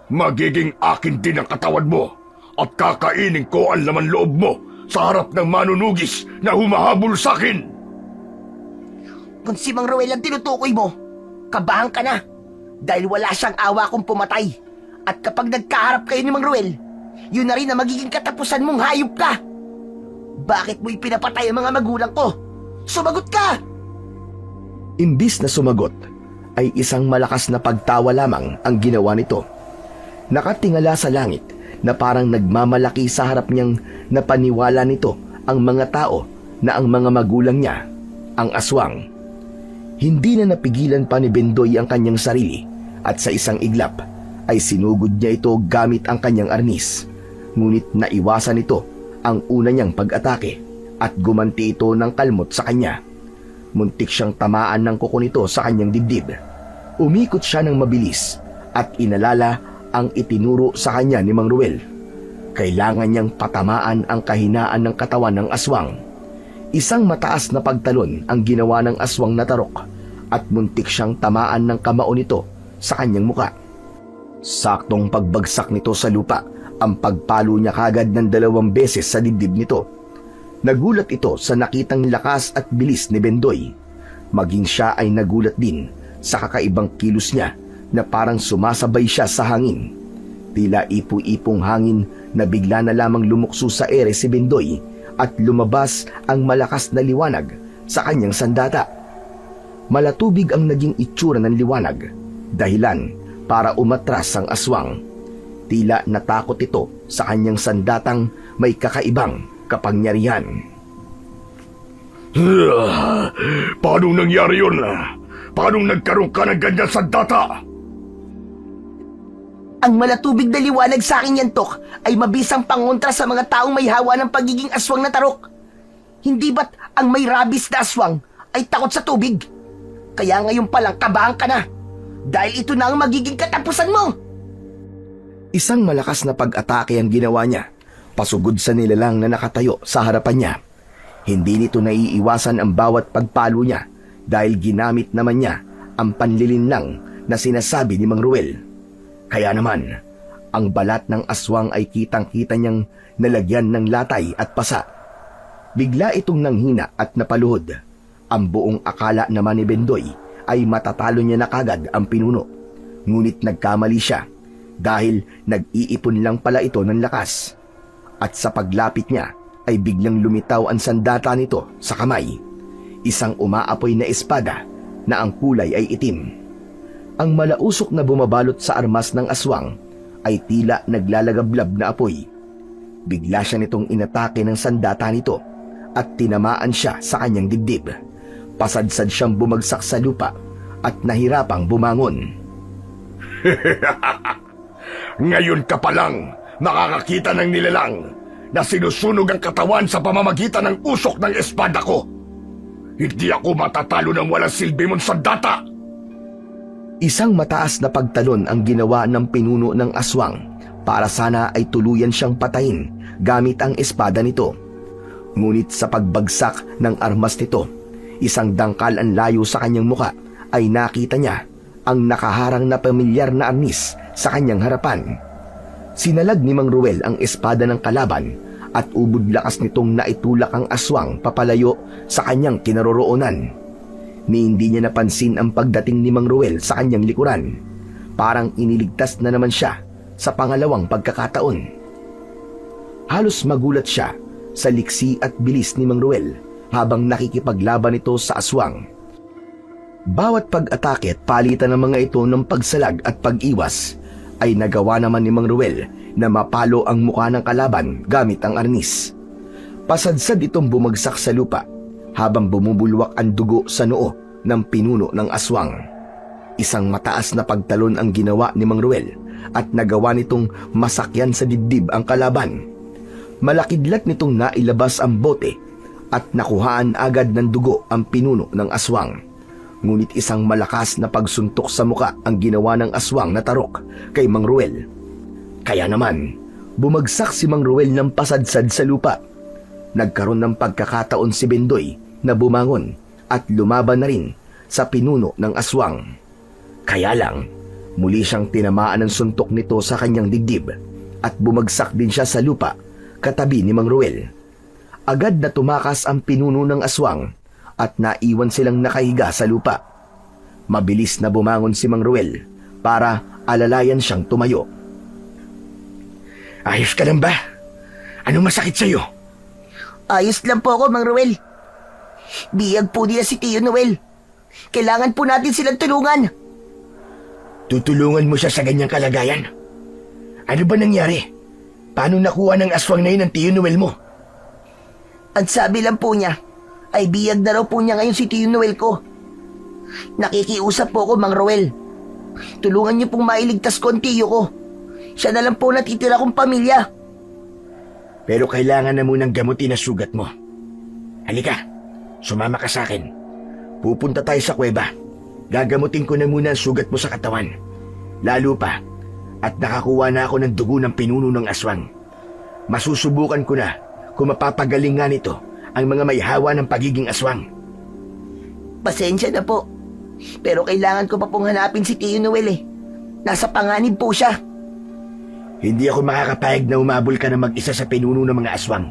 Magiging akin din ang katawan mo at kakainin ko ang laman loob mo sa harap ng manunugis na humahabol sa akin. Kung si Mang Roel ang tinutukoy mo, kabahan ka na dahil wala siyang awa kung pumatay. At kapag nagkaharap kayo ni Mang Ruel, yun na rin ang magiging katapusan mong hayop ka. Bakit mo ipinapatay ang mga magulang ko? Sumagot ka! Imbis na sumagot, ay isang malakas na pagtawa lamang ang ginawa nito. Nakatingala sa langit na parang nagmamalaki sa harap niyang napaniwala nito ang mga tao na ang mga magulang niya, ang aswang. Hindi na napigilan pa ni Bendoy ang kanyang sarili at sa isang iglap ay sinugod niya ito gamit ang kanyang arnis. Ngunit naiwasan nito ang una niyang pag-atake at gumanti ito ng kalmot sa kanya. Muntik siyang tamaan ng kuko nito sa kanyang dibdib. Umikot siya ng mabilis at inalala ang itinuro sa kanya ni Mang Ruel. Kailangan niyang patamaan ang kahinaan ng katawan ng aswang. Isang mataas na pagtalon ang ginawa ng aswang na tarok at muntik siyang tamaan ng kamao nito sa kanyang muka. Saktong pagbagsak nito sa lupa, ang pagpalo niya kagad ng 2 beses sa dibdib nito. Nagulat ito sa nakitang lakas at bilis ni Bendoy. Maging siya ay nagulat din sa kakaibang kilos niya na parang sumasabay siya sa hangin. Tila ipo-ipong hangin na bigla na lamang lumukso sa ere si Bendoy at lumabas ang malakas na liwanag sa kanyang sandata. Malatubig ang naging itsura ng liwanag, dahilan para umatras ang aswang. Tila natakot ito sa kanyang sandatang may kakaibang kapangyarihan. Paano nangyari yun? Paano nagkaroon ka ng ganyan sandata? Ang malatubig na liwanag sa akin yan, Tok, ay mabisang pangontra sa mga taong may hawa ng pagiging aswang na tarok. Hindi ba't ang may rabis na aswang ay takot sa tubig? Kaya ngayon palang kabahan ka na, dahil ito na ang magiging katapusan mo. Isang malakas na pag-atake ang ginawa niya, pasugod sa nilalang na nakatayo sa harapan niya. Hindi nito naiiwasan ang bawat pagpalo niya dahil ginamit naman niya ang panlilinlang na sinasabi ni Mang Ruel. Kaya naman, ang balat ng aswang ay kitang-kita niyang nalagyan ng latay at pasa. Bigla itong nanghina at napaluhod. Ang buong akala naman ni Bendoy ay matatalo niya na kagad ang pinuno. Ngunit nagkamali siya dahil nag-iipon lang pala ito ng lakas. At sa paglapit niya ay biglang lumitaw ang sandata nito sa kamay. Isang umaapoy na espada na ang kulay ay itim. Ang malausok na bumabalot sa armas ng aswang ay tila naglalagablab na apoy. Bigla siya nitong inatake ng sandata nito at tinamaan siya sa kanyang dibdib. Pasadsad siyang bumagsak sa lupa at nahirapang bumangon. Ngayon ka pa lang makakakita ng nilalang na sinusunog ang katawan sa pamamagitan ng usok ng espada ko. Hindi ako matatalo ng walang silbi mong sandata. Isang mataas na pagtalon ang ginawa ng pinuno ng aswang para sana ay tuluyan siyang patayin gamit ang espada nito. Ngunit sa pagbagsak ng armas nito, isang dangkal ang layo sa kanyang muka ay nakita niya ang nakaharang na pamilyar na arnis sa kanyang harapan. Sinalag ni Mang Ruel ang espada ng kalaban at ubod lakas nitong naitulak ang aswang papalayo sa kanyang kinaroroonan. Ni hindi niya napansin ang pagdating ni Mang Ruel sa kanyang likuran. Parang iniligtas na naman siya sa pangalawang pagkakataon. Halos magulat siya sa liksi at bilis ni Mang Ruel habang nakikipaglaban ito sa aswang. Bawat pag-atake at palitan ng mga ito ng pagsalag at pag-iwas ay nagawa naman ni Mang Ruel na mapalo ang mukha ng kalaban gamit ang arnis. Pasadsad itong bumagsak sa lupa habang bumubulwak ang dugo sa noo ng pinuno ng aswang. Isang mataas na pagtalon ang ginawa ni Mang Ruel at nagawa nitong masakyan sa dibdib ang kalaban. Malakidlat nitong nailabas ang bote at nakuhaan agad ng dugo ang pinuno ng aswang. Ngunit isang malakas na pagsuntok sa muka ang ginawa ng aswang na tarok kay Mang Ruel. Kaya naman, bumagsak si Mang Ruel ng pasadsad sa lupa. Nagkaroon ng pagkakataon si Bendoy na bumangon at lumaban na rin sa pinuno ng aswang. Kaya lang, muli siyang tinamaan ng suntok nito sa kanyang dibdib at bumagsak din siya sa lupa katabi ni Mang Ruel. Agad na tumakas ang pinuno ng aswang at naiwan silang nakahiga sa lupa. Mabilis na bumangon si Mang Ruel para alalayan siyang tumayo. Ayos ka lang ba? Anong masakit sa'yo? Ayos lang po ako, Mang Ruel. Biyag po nila si Tio Noel. Kailangan po natin silang tulungan. Tutulungan mo siya sa ganyang kalagayan? Ano ba nangyari? Paano nakuha ng aswang na yun ang Tio Noel mo? Ang sabi lang po niya, ay biyag na raw po niya ngayon si Tio Noel ko. Nakikiusap po ako, Mang Ruel. Tulungan niyo pong mailigtas ko ang tiyo ko. Siya na lang po natitira kong pamilya. Pero kailangan na munang gamutin ang sugat mo. Halika, sumama ka sa akin. Pupunta tayo sa kuweba. Gagamutin ko na muna ang sugat mo sa katawan. Lalo pa, at nakakuha na ako ng dugo ng pinuno ng aswang. Masusubukan ko na kung mapapagaling nga nito ang mga may hawa ng pagiging aswang. Pasensya na po. Pero kailangan ko pa pong hanapin si Tio Noel eh. Nasa panganib po siya. Hindi ako makakapayag na umabol ka na mag-isa sa pinuno ng mga aswang.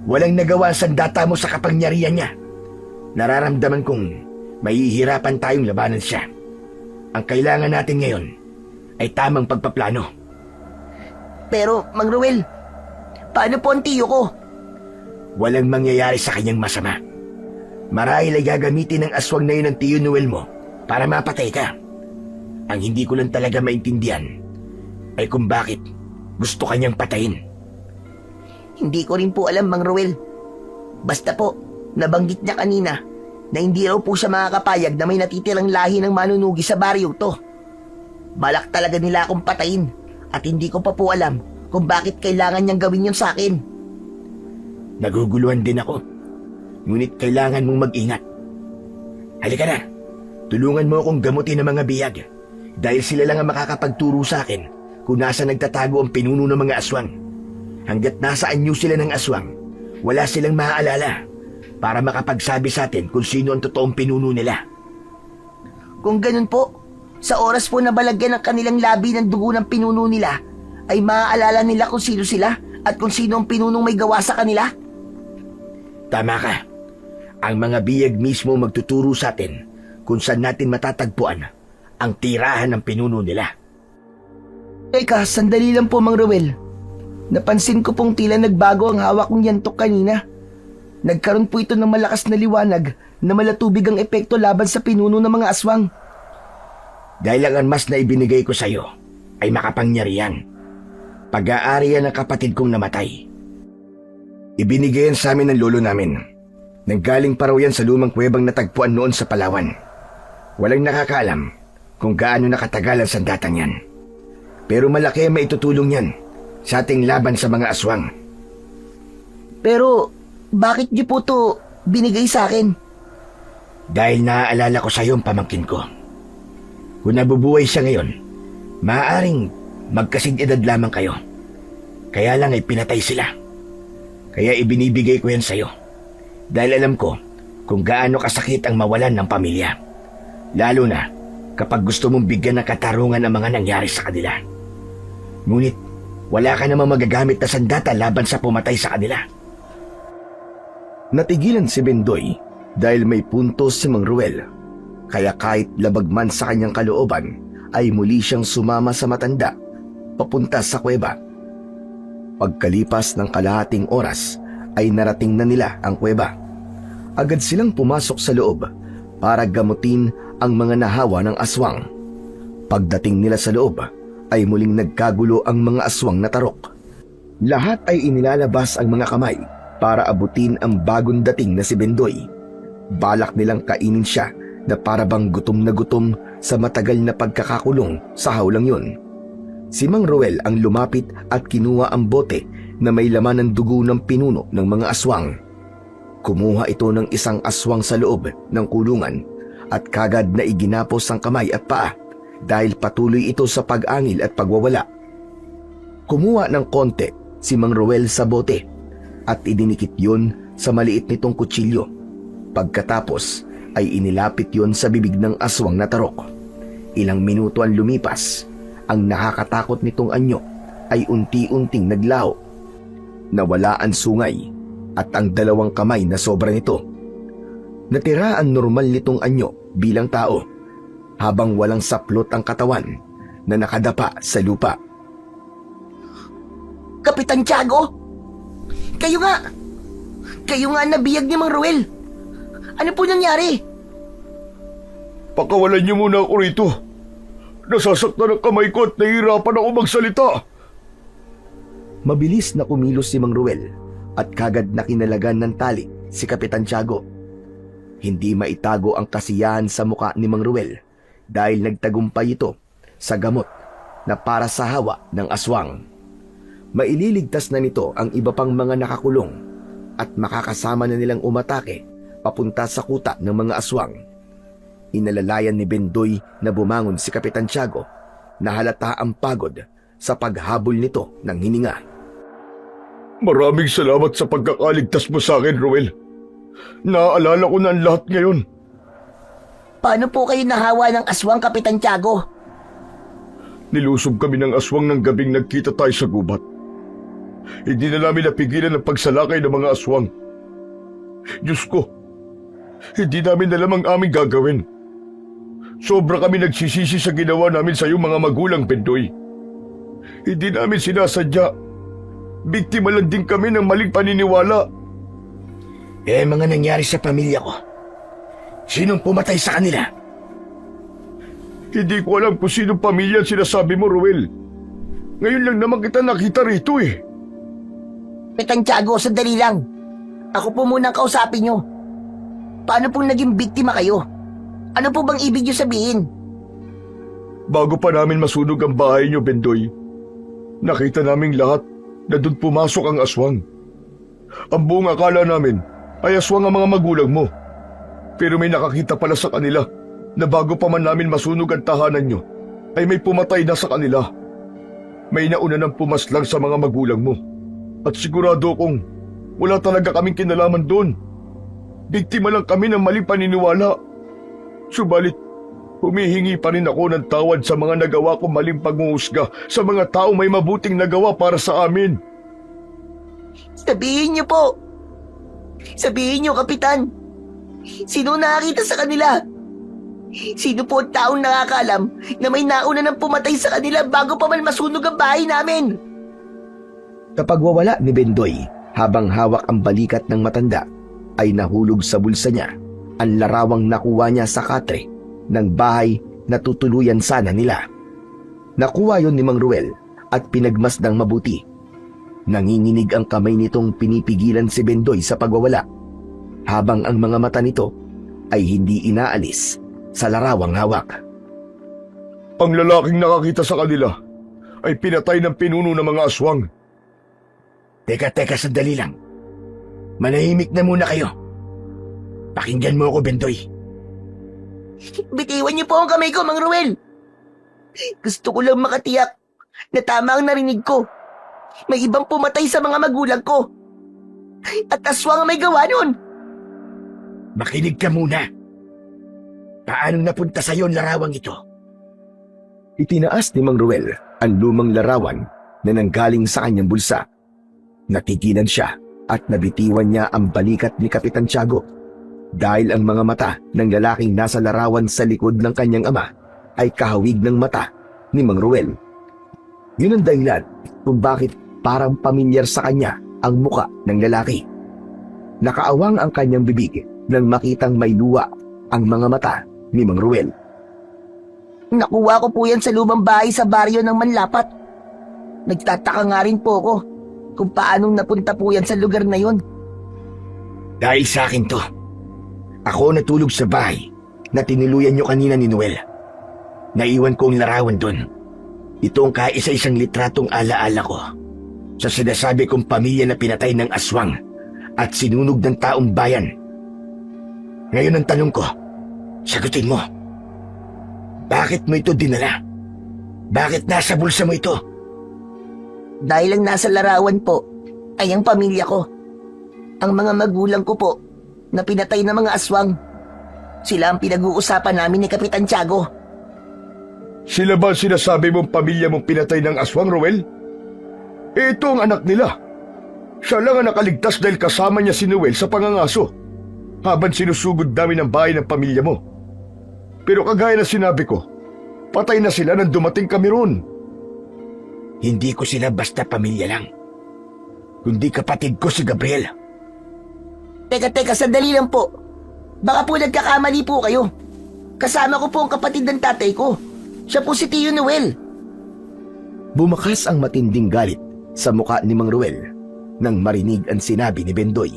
Walang nagawa ang sandata mo sa kapangyarihan niya. Nararamdaman kong mahihirapan tayong labanan siya. Ang kailangan natin ngayon ay tamang pagpaplano. Pero, Mang Ruel, paano po ang tiyo ko? Walang mangyayari sa kanyang masama. Marahil ay gagamitin ng aswang na yun ng Tio Noel mo para mapatay ka. Ang hindi ko lang talaga maintindihan ay kung bakit gusto kanyang patayin. Hindi ko rin po alam, Mang Ruel. Basta po, nabanggit niya kanina na hindi raw po siya makakapayag na may natitirang lahi ng manunugi sa baryo to. Balak talaga nila akong patayin at hindi ko pa po alam kung bakit kailangan niyang gawin yun sa akin. Naguguluhan din ako. Ngunit kailangan mong mag-ingat. Halika na. Tulungan mo akong gamutin ng mga biyag dahil sila lang ang makakapagturo sa akin kung nasa nagtatago ang pinuno ng mga aswang. Hanggat nasa anyo sila ng aswang, wala silang maaalala para makapagsabi sa atin kung sino ang totoong pinuno nila. Kung ganun po, sa oras po na balagyan ng kanilang labi ng dugo ng pinuno nila, ay maaalala nila kung sino sila at kung sino ang pinunong may gawa sa kanila? Tama ka. Ang mga biyag mismo magtuturo sa atin kung saan natin matatagpuan ang tirahan ng pinuno nila. Teka, sandali lang po, Mang Ruel. Napansin ko pong tila nagbago ang hawak kong yantok kanina. Nagkaroon po ito ng malakas na liwanag na malatubig ang epekto laban sa pinuno ng mga aswang. Dahil ang mas na ibinigay ko sa iyo ay makapangyarihan. Pag-aari yan ng kapatid kong namatay. Ibinigay yan sa amin ng lolo namin. Nanggaling pa raw yan sa lumang kuwebang natagpuan noon sa Palawan. Walang nakakaalam kung gaano nakatagal ang sandatang yan. Pero malaki ang maitutulong yan sa ating laban sa mga aswang. Pero, bakit niyo po to binigay sa akin? Dahil naaalala ko sa iyo ang pamangkin ko. Kung nabubuhay siya ngayon, maaaring magkasing-edad lamang kayo. Kaya lang ay pinatay sila. Kaya ibinibigay ko yan sa iyo. Dahil alam ko kung gaano kasakit ang mawalan ng pamilya. Lalo na kapag gusto mong bigyan ng katarungan ang mga nangyari sa kanila. Ngunit wala ka namang magagamit na sandata laban sa pumatay sa kanila. Natigilan si Bendoy dahil may puntos si Mang Ruel. Kaya kahit labag man sa kanyang kalooban, ay muli siyang sumama sa matanda papunta sa kuweba. Pagkalipas ng kalahating oras, ay narating na nila ang kuweba. Agad silang pumasok sa loob para gamutin ang mga nahawa ng aswang. Pagdating nila sa loob, ay muling nagkagulo ang mga aswang na tarok. Lahat ay inilalabas ang mga kamay para abutin ang bagong dating na si Bendoy. Balak nilang kainin siya na parabang gutom na gutom sa matagal na pagkakakulong sa hawlang yun. Si Mang Ruel ang lumapit at kinuha ang bote na may laman ng dugo ng pinuno ng mga aswang. Kumuha ito ng isang aswang sa loob ng kulungan at kagad na iginapos ang kamay at paa dahil patuloy ito sa pag-angil at pagwawala. Kumuha ng konti si Mang Ruel sa bote at idinikit yun sa maliit nitong kutsilyo. Pagkatapos ay inilapit yon sa bibig ng aswang na tarok. Ilang minuto ang lumipas, ang nakakatakot nitong anyo ay unti-unting naglaho. Nawala ang sungay at ang dalawang kamay na sobra nito. Natira ang normal nitong anyo bilang tao habang walang saplot ang katawan na nakadapa sa lupa. Kapitan Tiago? Kayo nga nabiyag ni Mang Ruel. Ano po nangyari? Pakawalan niyo muna ako rito. Nasasaktan ang kamay ko at nahihirapan ako magsalita. Mabilis na kumilos si Mang Ruel at kagad na kinalagan ng tali si Kapitan Tiago. Hindi maitago ang kasiyahan sa muka ni Mang Ruel dahil nagtagumpay ito sa gamot na para sa hawa ng aswang. Maililigtas na nito ang iba pang mga nakakulong at makakasama na nilang umatake papunta sa kuta ng mga aswang. Inalalayan ni Bendoy na bumangon si Kapitan Tiago na halata ang pagod sa paghabol nito ng hininga. Maraming salamat sa pagkakaligtas mo sa akin, Ruel. Naaalala ko na ang lahat ngayon. Paano po kayo nahawa ng aswang, Kapitan Tiago? Nilusob kami ng aswang ng gabing nagkita tayo sa gubat. Hindi na namin napigilan ang pagsalakay ng mga aswang. Diyos ko, hindi namin alam ang aming gagawin. Sobra kami nagsisisi sa ginawa namin sa iyong mga magulang, Bendoy. Hindi namin sinasadya. Biktima lang din kami ng maling paniniwala. Mga nangyari sa pamilya ko. Sinong pumatay sa kanila? Hindi ko alam kung sinong pamilya ang sinasabi mo, Ruel. Ngayon lang naman kita nakita rito eh. Kapitan Tiago, sandali lang. Ako po muna ang kausapin nyo. Paano pong naging biktima kayo? Ano po bang ibig nyo sabihin? Bago pa namin masunog ang bahay niyo, Bendoy, nakita naming lahat na doon pumasok ang aswang. Ang buong akala namin ay aswang ang mga magulang mo. Pero may nakakita pala sa kanila na bago pa man namin masunog ang tahanan niyo, ay may pumatay na sa kanila. May nauna ng pumaslang sa mga magulang mo. At sigurado kong wala talaga kaming kinalaman doon. Biktima lang kami ng maling paniniwala. Subalit, humihingi pa rin ako ng tawad sa mga nagawa kong maling pangungusga sa mga taong may mabuting nagawa para sa amin. Sabihin niyo po. Sabihin niyo, Kapitan. Sino nakakita sa kanila? Sino po ang taong nakakaalam na may nauna ng pumatay sa kanila bago pa man masunog ang bahay namin? Kapag wawala ni Bendoy habang hawak ang balikat ng matanda, ay nahulog sa bulsa niya ang larawang nakuha niya sa katre ng bahay na tutuluyan sana nila. Nakuha yon ni Mang Ruel at pinagmasdang mabuti. Nanginginig ang kamay nitong pinipigilan si Bendoy sa pagwawala, habang ang mga mata nito ay hindi inaalis sa larawang hawak. Ang lalaking nakakita sa kanila ay pinatay ng pinuno ng mga aswang. Teka, sandali lang. Manahimik na muna kayo. Pakinggan mo ako, Bendoy. Bitiwan niyo po ang kamay ko, Mang Ruel. Gusto ko lang makatiyak na tama ang narinig ko. May ibang pumatay sa mga magulang ko. At aswang ang may gawa nun. Makinig ka muna. Paano napunta sa'yo ang larawang ito? Itinaas ni Mang Ruel ang lumang larawan na nanggaling sa kanyang bulsa. Natigilan siya at nabitiwan niya ang balikat ni Kapitan Tiago dahil ang mga mata ng lalaking nasa larawan sa likod ng kanyang ama ay kahawig ng mata ni Mang Ruel. Yun ang dahilan kung bakit parang pamilyar sa kanya ang muka ng lalaki. Nakaawang ang kanyang bibig nang makitang may luwa ang mga mata ni Mang Ruel. Nakuha ko po yan sa lumang bahay sa baryo ng Manlapat. Nagtataka nga rin po ako kung paanong napunta po yan sa lugar na yon. Dahil sa akin to. Ako natulog sa bahay na tiniluyan niyo kanina ni Noel. Naiwan ko ang larawan doon. Ito ang kaisa-isang litratong alaala ko sa sinasabi kong pamilya na pinatay ng aswang at sinunog ng taong bayan. Ngayon ang tanong ko, sagutin mo. Bakit mo ito dinala? Bakit nasa bulsa mo ito? Dahil ang nasa larawan po ay ang pamilya ko. Ang mga magulang ko po na pinatay ng mga aswang. Sila ang pinag-uusapan namin ni Kapitan Tiago. Sila ba sinasabi mong pamilya mong pinatay ng aswang, Ruel? Ito ang anak nila. Siya lang ang nakaligtas dahil kasama niya si Noel sa pangangaso habang sinusugod namin ang bahay ng pamilya mo. Pero kagaya na sinabi ko, patay na sila nang dumating kami roon. Hindi ko sila basta pamilya lang. kundi kapatid ko si Gabriel. Teka, sandali lang po. Baka po nagkakamali po kayo. Kasama ko po ang kapatid ng tatay ko. Siya po si Tio Noel. Bumakas ang matinding galit sa muka ni Mang Ruel nang marinig ang sinabi ni Bendoy.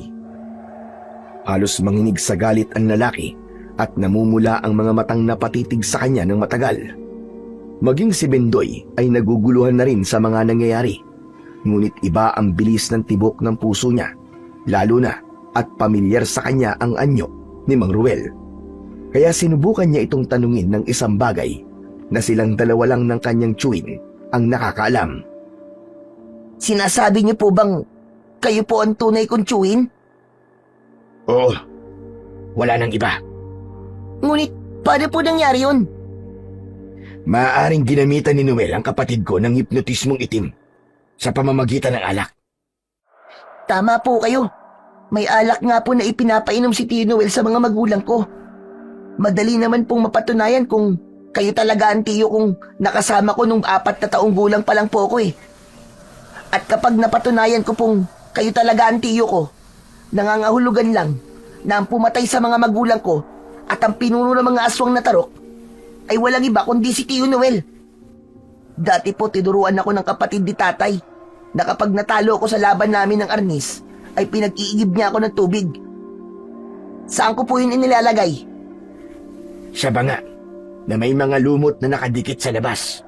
Halos manginig sa galit ang lalaki at namumula ang mga matang napatitig sa kanya ng matagal. Maging si Bendoy ay naguguluhan na rin sa mga nangyayari. Ngunit iba ang bilis ng tibok ng puso niya, lalo na at pamilyar sa kanya ang anyo ni Mang Ruel. Kaya sinubukan niya itong tanungin ng isang bagay na silang dalawa lang ng kanyang tiyuhin ang nakakaalam. Sinasabi niyo po bang kayo po ang tunay kong tiyuhin? Oo, wala nang iba. Ngunit paano po nangyari yun? Maaaring ginamitan ni Noel ang kapatid ko ng hipnotismong itim sa pamamagitan ng alak. Tama po kayo. May alak nga po na ipinapainom si Tio Noel sa mga magulang ko. Madali naman pong mapatunayan kung kayo talaga ang tiyo kung nakasama ko nung 4 na taong gulang pa lang po ko eh. At kapag napatunayan ko pong kayo talaga ang tiyo ko, nangangahulugan lang na ang pumatay sa mga magulang ko at ang pinuno ng mga aswang na tarok ay walang iba kundi si Tio Noel. Dati po tinuruan ako ng kapatid ni tatay na kapag natalo ko sa laban namin ng arnis, ay pinag-iigib niya ako ng tubig. Saan ko po yun inilalagay? Sa banga na may mga lumot na nakadikit sa labas.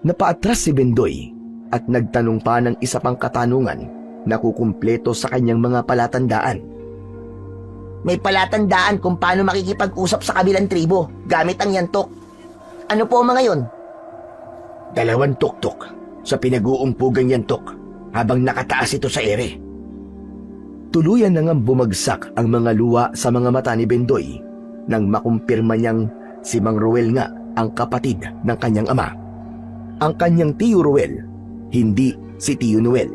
Napaatras si Bendoy at nagtanong pa ng isa pang katanungan na kukumpleto sa kanyang mga palatandaan. May palatandaan kung paano makikipag-usap sa kabilang tribo gamit ang yantok. Ano po ang mga yon? 2 tuktok sa pinag-uumpugang yantok habang nakataas ito sa ere. Tuluyan na ngang bumagsak ang mga luwa sa mga mata ni Bendoy nang makumpirma niyang si Mang Ruel nga ang kapatid ng kanyang ama. Ang kanyang Tio Ruel, hindi si Tio Noel.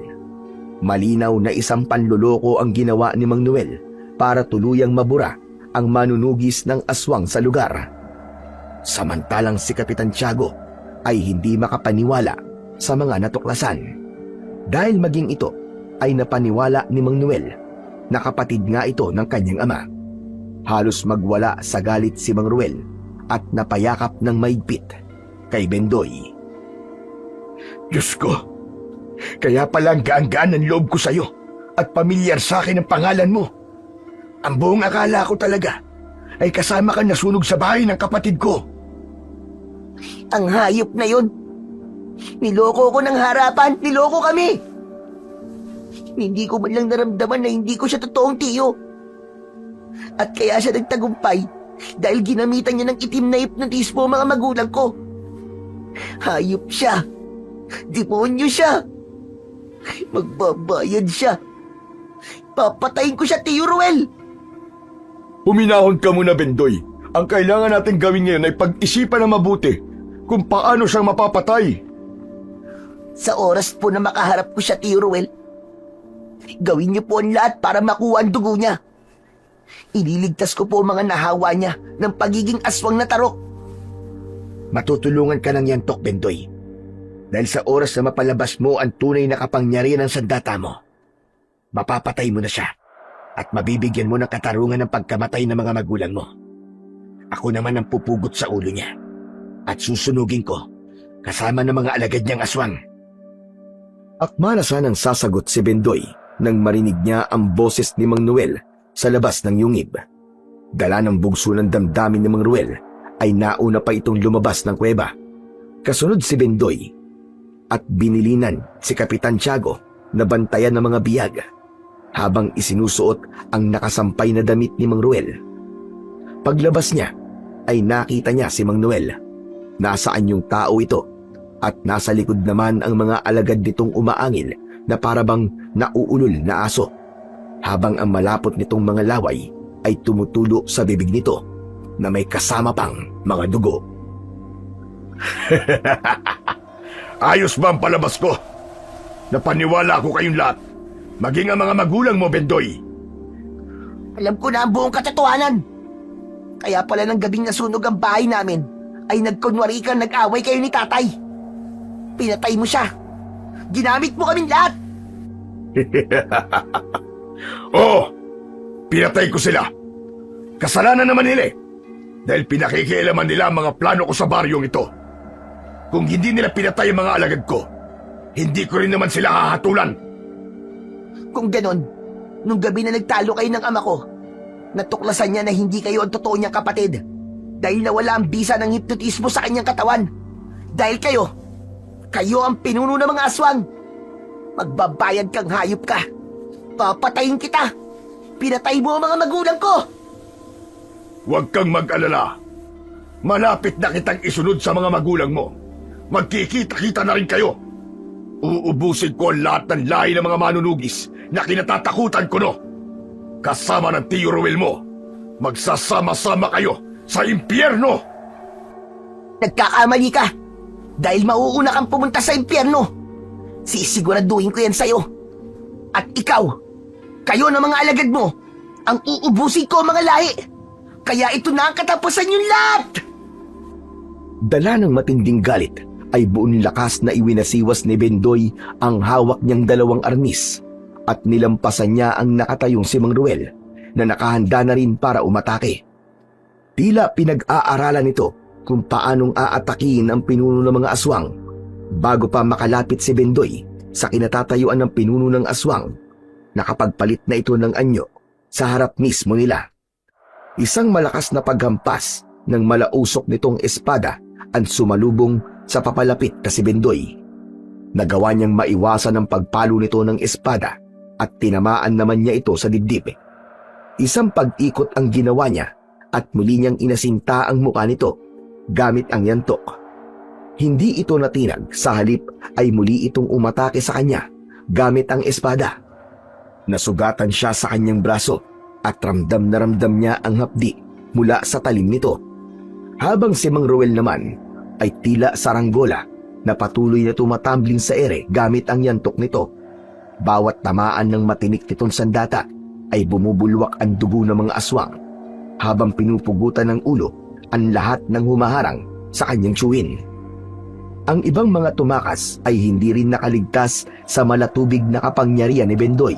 Malinaw na isang panloloko ang ginawa ni Mang Noel para tuluyang mabura ang manunugis ng aswang sa lugar. Samantalang si Kapitan Tiago ay hindi makapaniwala sa mga natuklasan. Dahil maging ito ay napaniwala ni Mang Noel na kapatid nga ito ng kanyang ama. Halos magwala sa galit si Mang Ruel at napayakap ng maigpit kay Bendoy. Diyos ko, kaya pala ang gaan-gaan ng loob ko sa'yo at pamilyar sa akin ang pangalan mo. Ang buong akala ko talaga ay kasama ka nasunog sa bahay ng kapatid ko. Ang hayop na yun. Niloko ko ng harapan. Niloko kami. Hindi ko man lang naramdaman na hindi ko siya totoong tiyo. At kaya siya nagtagumpay dahil ginamitan niya ng itim na hipnotismo ang mga magulang ko. Hayop siya. Demonyo siya. Magbabayad siya. Papatayin ko siya, Tio Ruel. Huminahon ka muna, Bendoy. Ang kailangan natin gawin ngayon ay pag-isipan na mabuti kung paano siyang mapapatay. Sa oras po na makaharap ko siya, Tio Ruel, gawin niyo po ang lahat para makuha ang dugo niya. Ililigtas ko po ang mga nahawa niya ng pagiging aswang na tarok. Matutulungan ka ng yantok, Bendoy. Dahil sa oras na mapalabas mo ang tunay na kapangyarihan ng sandata mo, mapapatay mo na siya at mabibigyan mo ng katarungan ng pagkamatay ng mga magulang mo. Ako naman ang pupugot sa ulo niya at susunugin ko kasama ng mga alagad niyang aswang. Akma na sanang sasagot si Bendoy nang marinig niya ang boses ni Mang Noel sa labas ng yungib. Dala ng bugso ng damdamin ni Mang Ruel ay nauna pa itong lumabas ng kuweba. Kasunod si Bendoy at binilinan si Kapitan Tiago na bantayan ng mga biyag habang isinusuot ang nakasampay na damit ni Mang Ruel. Paglabas niya ay nakita niya si Mang Noel. Nasaan yung tao ito at nasa likod naman ang mga alagad nitong umaangil na parabang nauulol na aso habang ang malapot nitong mga laway ay tumutulo sa bibig nito na may kasama pang mga dugo. Ayos ba ang palabas ko? Napaniwala ko kayong lahat, maging ang mga magulang mo, Bendoy. Alam ko na ang buong katotohanan. Kaya pala ng gabing nasunog ang bahay namin ay nagkunwari kang nag-away kayo ni tatay. Pinatay mo siya. Ginamit mo kaming lahat. Oo, pinatay ko sila. Kasalanan naman nila eh. Dahil pinakikialaman nila ang mga plano ko sa baryong ito. Kung hindi nila pinatay ang mga alagad ko, hindi ko rin naman sila hahatulan. Kung ganon, nung gabi na nagtalo kayo ng ama ko, natuklasan niya na hindi kayo ang totoo niyang kapatid dahil nawala ang bisa ng hipnotismo sa kanyang katawan. Dahil kayo ang pinuno ng mga aswang. Magbabayad kang hayop ka. Papatayin kita. Pinatay mo ang mga magulang ko. Huwag kang mag-alala. Malapit na kitang isunod sa mga magulang mo. Magkikita-kita na rin kayo. Uubusin ko ang lahat ng lahi ng mga manunugis na kinatatakutan ko, no? Kasama ng Tio Ruel mo. Magsasama-sama kayo sa impyerno! Nagkakamali ka. Dahil mauuna kang pumunta sa impyerno. Sisiguraduhin ko yan sa'yo. At ikaw, kayo na mga alagad mo, ang uubusin ko mga lahi. Kaya ito na ang katapusan yung lahat! Dala ng matinding galit ay buong lakas na iwinasiwas ni Bendoy ang hawak niyang dalawang arnis at nilampasan niya ang nakatayong si Mang Ruel na nakahanda na rin para umatake. Tila pinag-aaralan nito kung paanong aatakihin ang pinuno ng mga aswang. Bago pa makalapit si Bendoy sa kinatatayuan ng pinuno ng aswang, nakapagpalit na ito ng anyo sa harap mismo nila. Isang malakas na paghampas ng malausok nitong espada ang sumalubong sa papalapit na si Bendoy. Nagawa niyang maiwasan ang pagpalo nito ng espada at tinamaan naman niya ito sa dibdib. Isang pag-ikot ang ginawa niya at muli niyang inasinta ang mukha nito gamit ang yantok. Hindi ito natinag, sa halip ay muli itong umatake sa kanya gamit ang espada. Nasugatan siya sa kanyang braso at ramdam na ramdam niya ang hapdi mula sa talim nito. Habang si Mang Ruel naman ay tila saranggola na patuloy na tumatambling sa ere gamit ang yantok nito. Bawat tamaan ng matinik nitong sandata ay bumubulwak ang dugo ng mga aswang habang pinupugutan ng ulo ang lahat ng humaharang sa kanyang tsuwin. Ang ibang mga tumakas ay hindi rin nakaligtas sa malatubig na kapangyarihan ni Bendoy.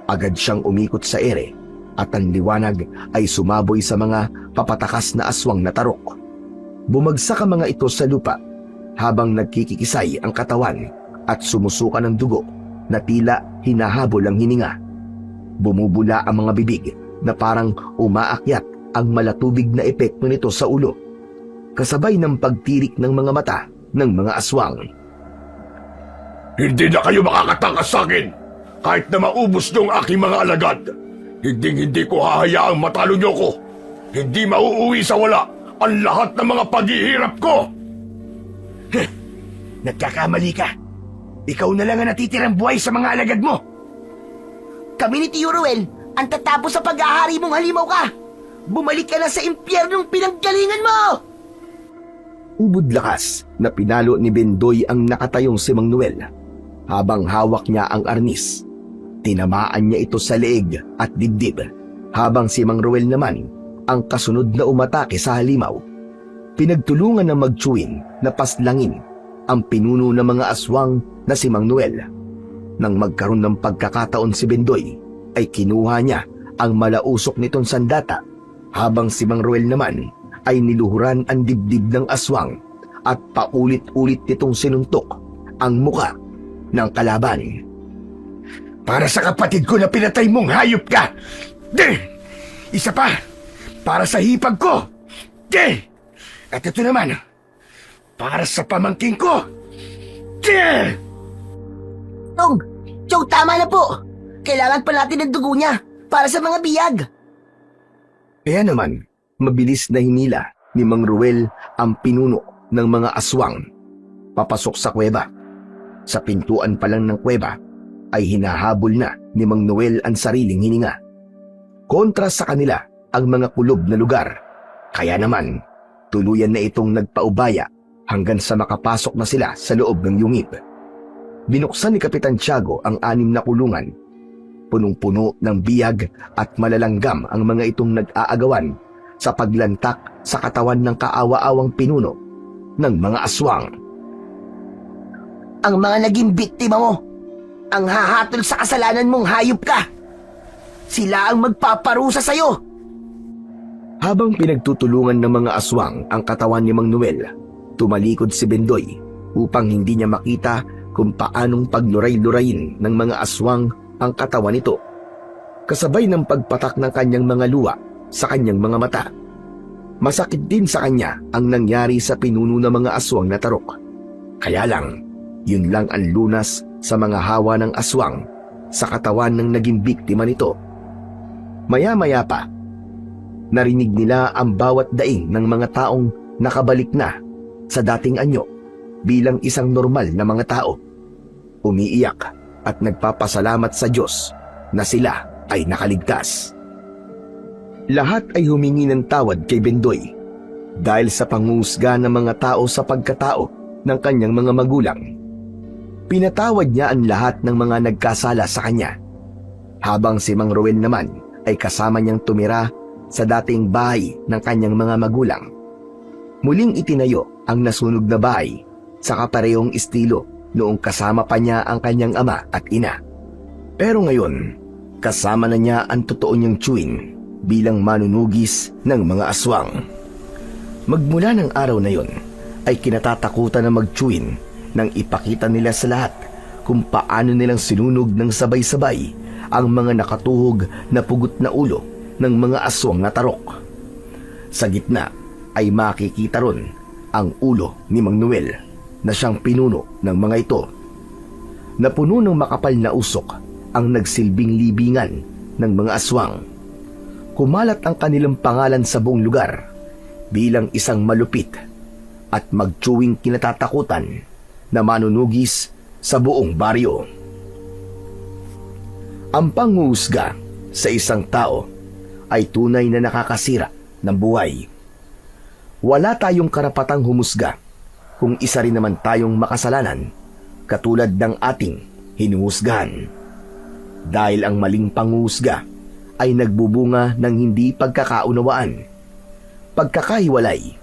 Agad siyang umikot sa ere at ang liwanag ay sumaboy sa mga papatakas na aswang na tarok. Bumagsak ang mga ito sa lupa habang nagkikikisay ang katawan at sumusuka ng dugo na tila hinahabol ang hininga. Bumubula ang mga bibig na parang umaakyat ang malatubig na epekto nito sa ulo, kasabay ng pagtirik ng mga mata ng mga aswang. Hindi na kayo makakatakas sa akin kahit na maubos niyo ang aking mga alagad. Hindi ko hahayaang matalo niyo ko. Hindi mauuwi sa wala ang lahat ng mga paghihirap ko. Nagkakamali ka. Ikaw na lang ang natitirang buhay sa mga alagad mo. Kami ni Tio Ruel ang tatapos sa pag-ahari mong halimaw ka. Bumalik ka na sa impyernong pinanggalingan mo! Ubod lakas na pinalo ni Bendoy ang nakatayong si Mang Noel habang hawak niya ang arnis. Tinamaan niya ito sa leeg at dibdib habang si Mang Ruel naman ang kasunod na umatake sa halimaw. Pinagtulungan ng magtsuwin na paslangin ang pinuno ng mga aswang na si Mang Noel. Nang magkaroon ng pagkakataon si Bendoy ay kinuha niya ang malausok nitong sandata habang si Mang Ruel naman ay niluhuran ang dibdib ng aswang at paulit-ulit nitong sinuntok ang muka ng kalaban. Para sa kapatid ko na pinatay mong hayop ka! Isa pa! Para sa hipag ko! At ito naman, para sa pamangking ko! Chong, tama na po! Kailangan pa natin ng dugo niya para sa mga biyag! Kaya naman, mabilis na hinila ni Mang Ruel ang pinuno ng mga aswang papasok sa kuweba. Sa pintuan pa lang ng kuweba ay hinahabol na ni Mang Noel ang sariling hininga. Kontra sa kanila ang mga kulob na lugar. Kaya naman, tuluyan na itong nagpaubaya hanggang sa makapasok na sila sa loob ng yungib. Binuksan ni Kapitan Tiago ang 6 na kulungan. Punong-puno ng biyag at malalanggam ang mga itong nag-aagawan sa paglantak sa katawan ng kaawa-awang pinuno ng mga aswang. Ang mga naging biktima mo, ang hahatol sa kasalanan mong hayop ka. Sila ang magpaparusa sa'yo. Habang pinagtutulungan ng mga aswang ang katawan ni Mang Noel, tumalikod si Bendoy upang hindi niya makita kung paanong pagluray-lurayin ng mga aswang ang katawan nito. Kasabay ng pagpatak ng kanyang mga luwa sa kanyang mga mata. Masakit din sa kanya ang nangyari sa pinuno ng mga aswang na tarok. Kaya lang, yun lang ang lunas sa mga hawa ng aswang sa katawan ng naging biktima nito. Maya-maya pa, narinig nila ang bawat daing ng mga taong nakabalik na sa dating anyo bilang isang normal na mga tao. Umiiyak at nagpapasalamat sa Diyos na sila ay nakaligtas. Lahat ay humingi ng tawad kay Bendoy dahil sa pangungusga ng mga tao sa pagkatao ng kanyang mga magulang. Pinatawad niya ang lahat ng mga nagkasala sa kanya, habang si Mang Roel naman ay kasama niyang tumira sa dating bahay ng kanyang mga magulang. Muling itinayo ang nasunog na bahay sa kaparehong estilo noong kasama pa niya ang kanyang ama at ina. Pero ngayon, kasama na niya ang totoo niyang tiyuhin bilang manunugis ng mga aswang. Magmula ng araw na yon, ay kinatatakutan na magtiyuhin nang ipakita nila sa lahat kung paano nilang sinunog ng sabay-sabay ang mga nakatuhog na pugot na ulo ng mga aswang na tarok. Sa gitna ay makikita ron ang ulo ni Mang Noel na siyang pinuno ng mga ito. Napuno ng makapal na usok ang nagsilbing libingan ng mga aswang. Kumalat ang kanilang pangalan sa buong lugar bilang isang malupit at magtsuwing kinatatakutan na manunugis sa buong baryo. Ang panghuhusga sa isang tao ay tunay na nakakasira ng buhay. Wala tayong karapatang humusga kung isa rin naman tayong makasalanan katulad ng ating hinuhusgahan. Dahil ang maling panghuhusga ay nagbubunga ng hindi pagkakaunawaan, pagkakahiwalay,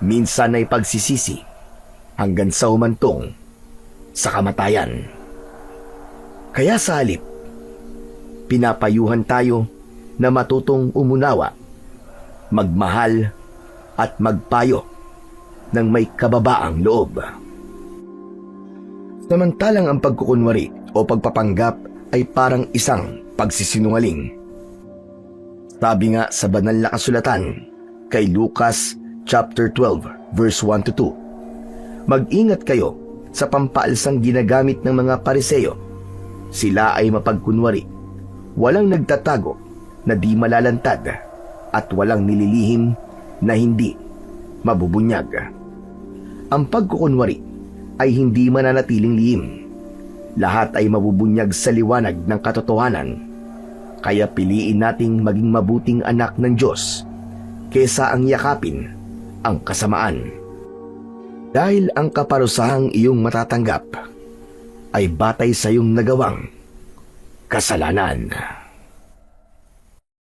minsan ay pagsisisi hanggang sa humantong sa kamatayan. Kaya sa halip, pinapayuhan tayo na matutong umunawa, magmahal at magpayo ng may kababaang loob. Samantalang ang pagkukunwari o pagpapanggap ay parang isang pagsisinungaling. Sabi nga sa banal na kasulatan kay Lucas chapter 12 verse 1 to 2, mag-ingat kayo sa pampaalsang ginagamit ng mga Pariseo. Sila ay mapagkunwari, walang nagtatago na di malalantad at walang nililihim na hindi mabubunyag. Ang pagkukunwari ay hindi mananatiling lihim. Lahat ay mabubunyag sa liwanag ng katotohanan. Kaya piliin nating maging mabuting anak ng Diyos kesa ang yakapin ang kasamaan. Dahil ang kaparusahang iyong matatanggap ay batay sa iyong nagawang kasalanan.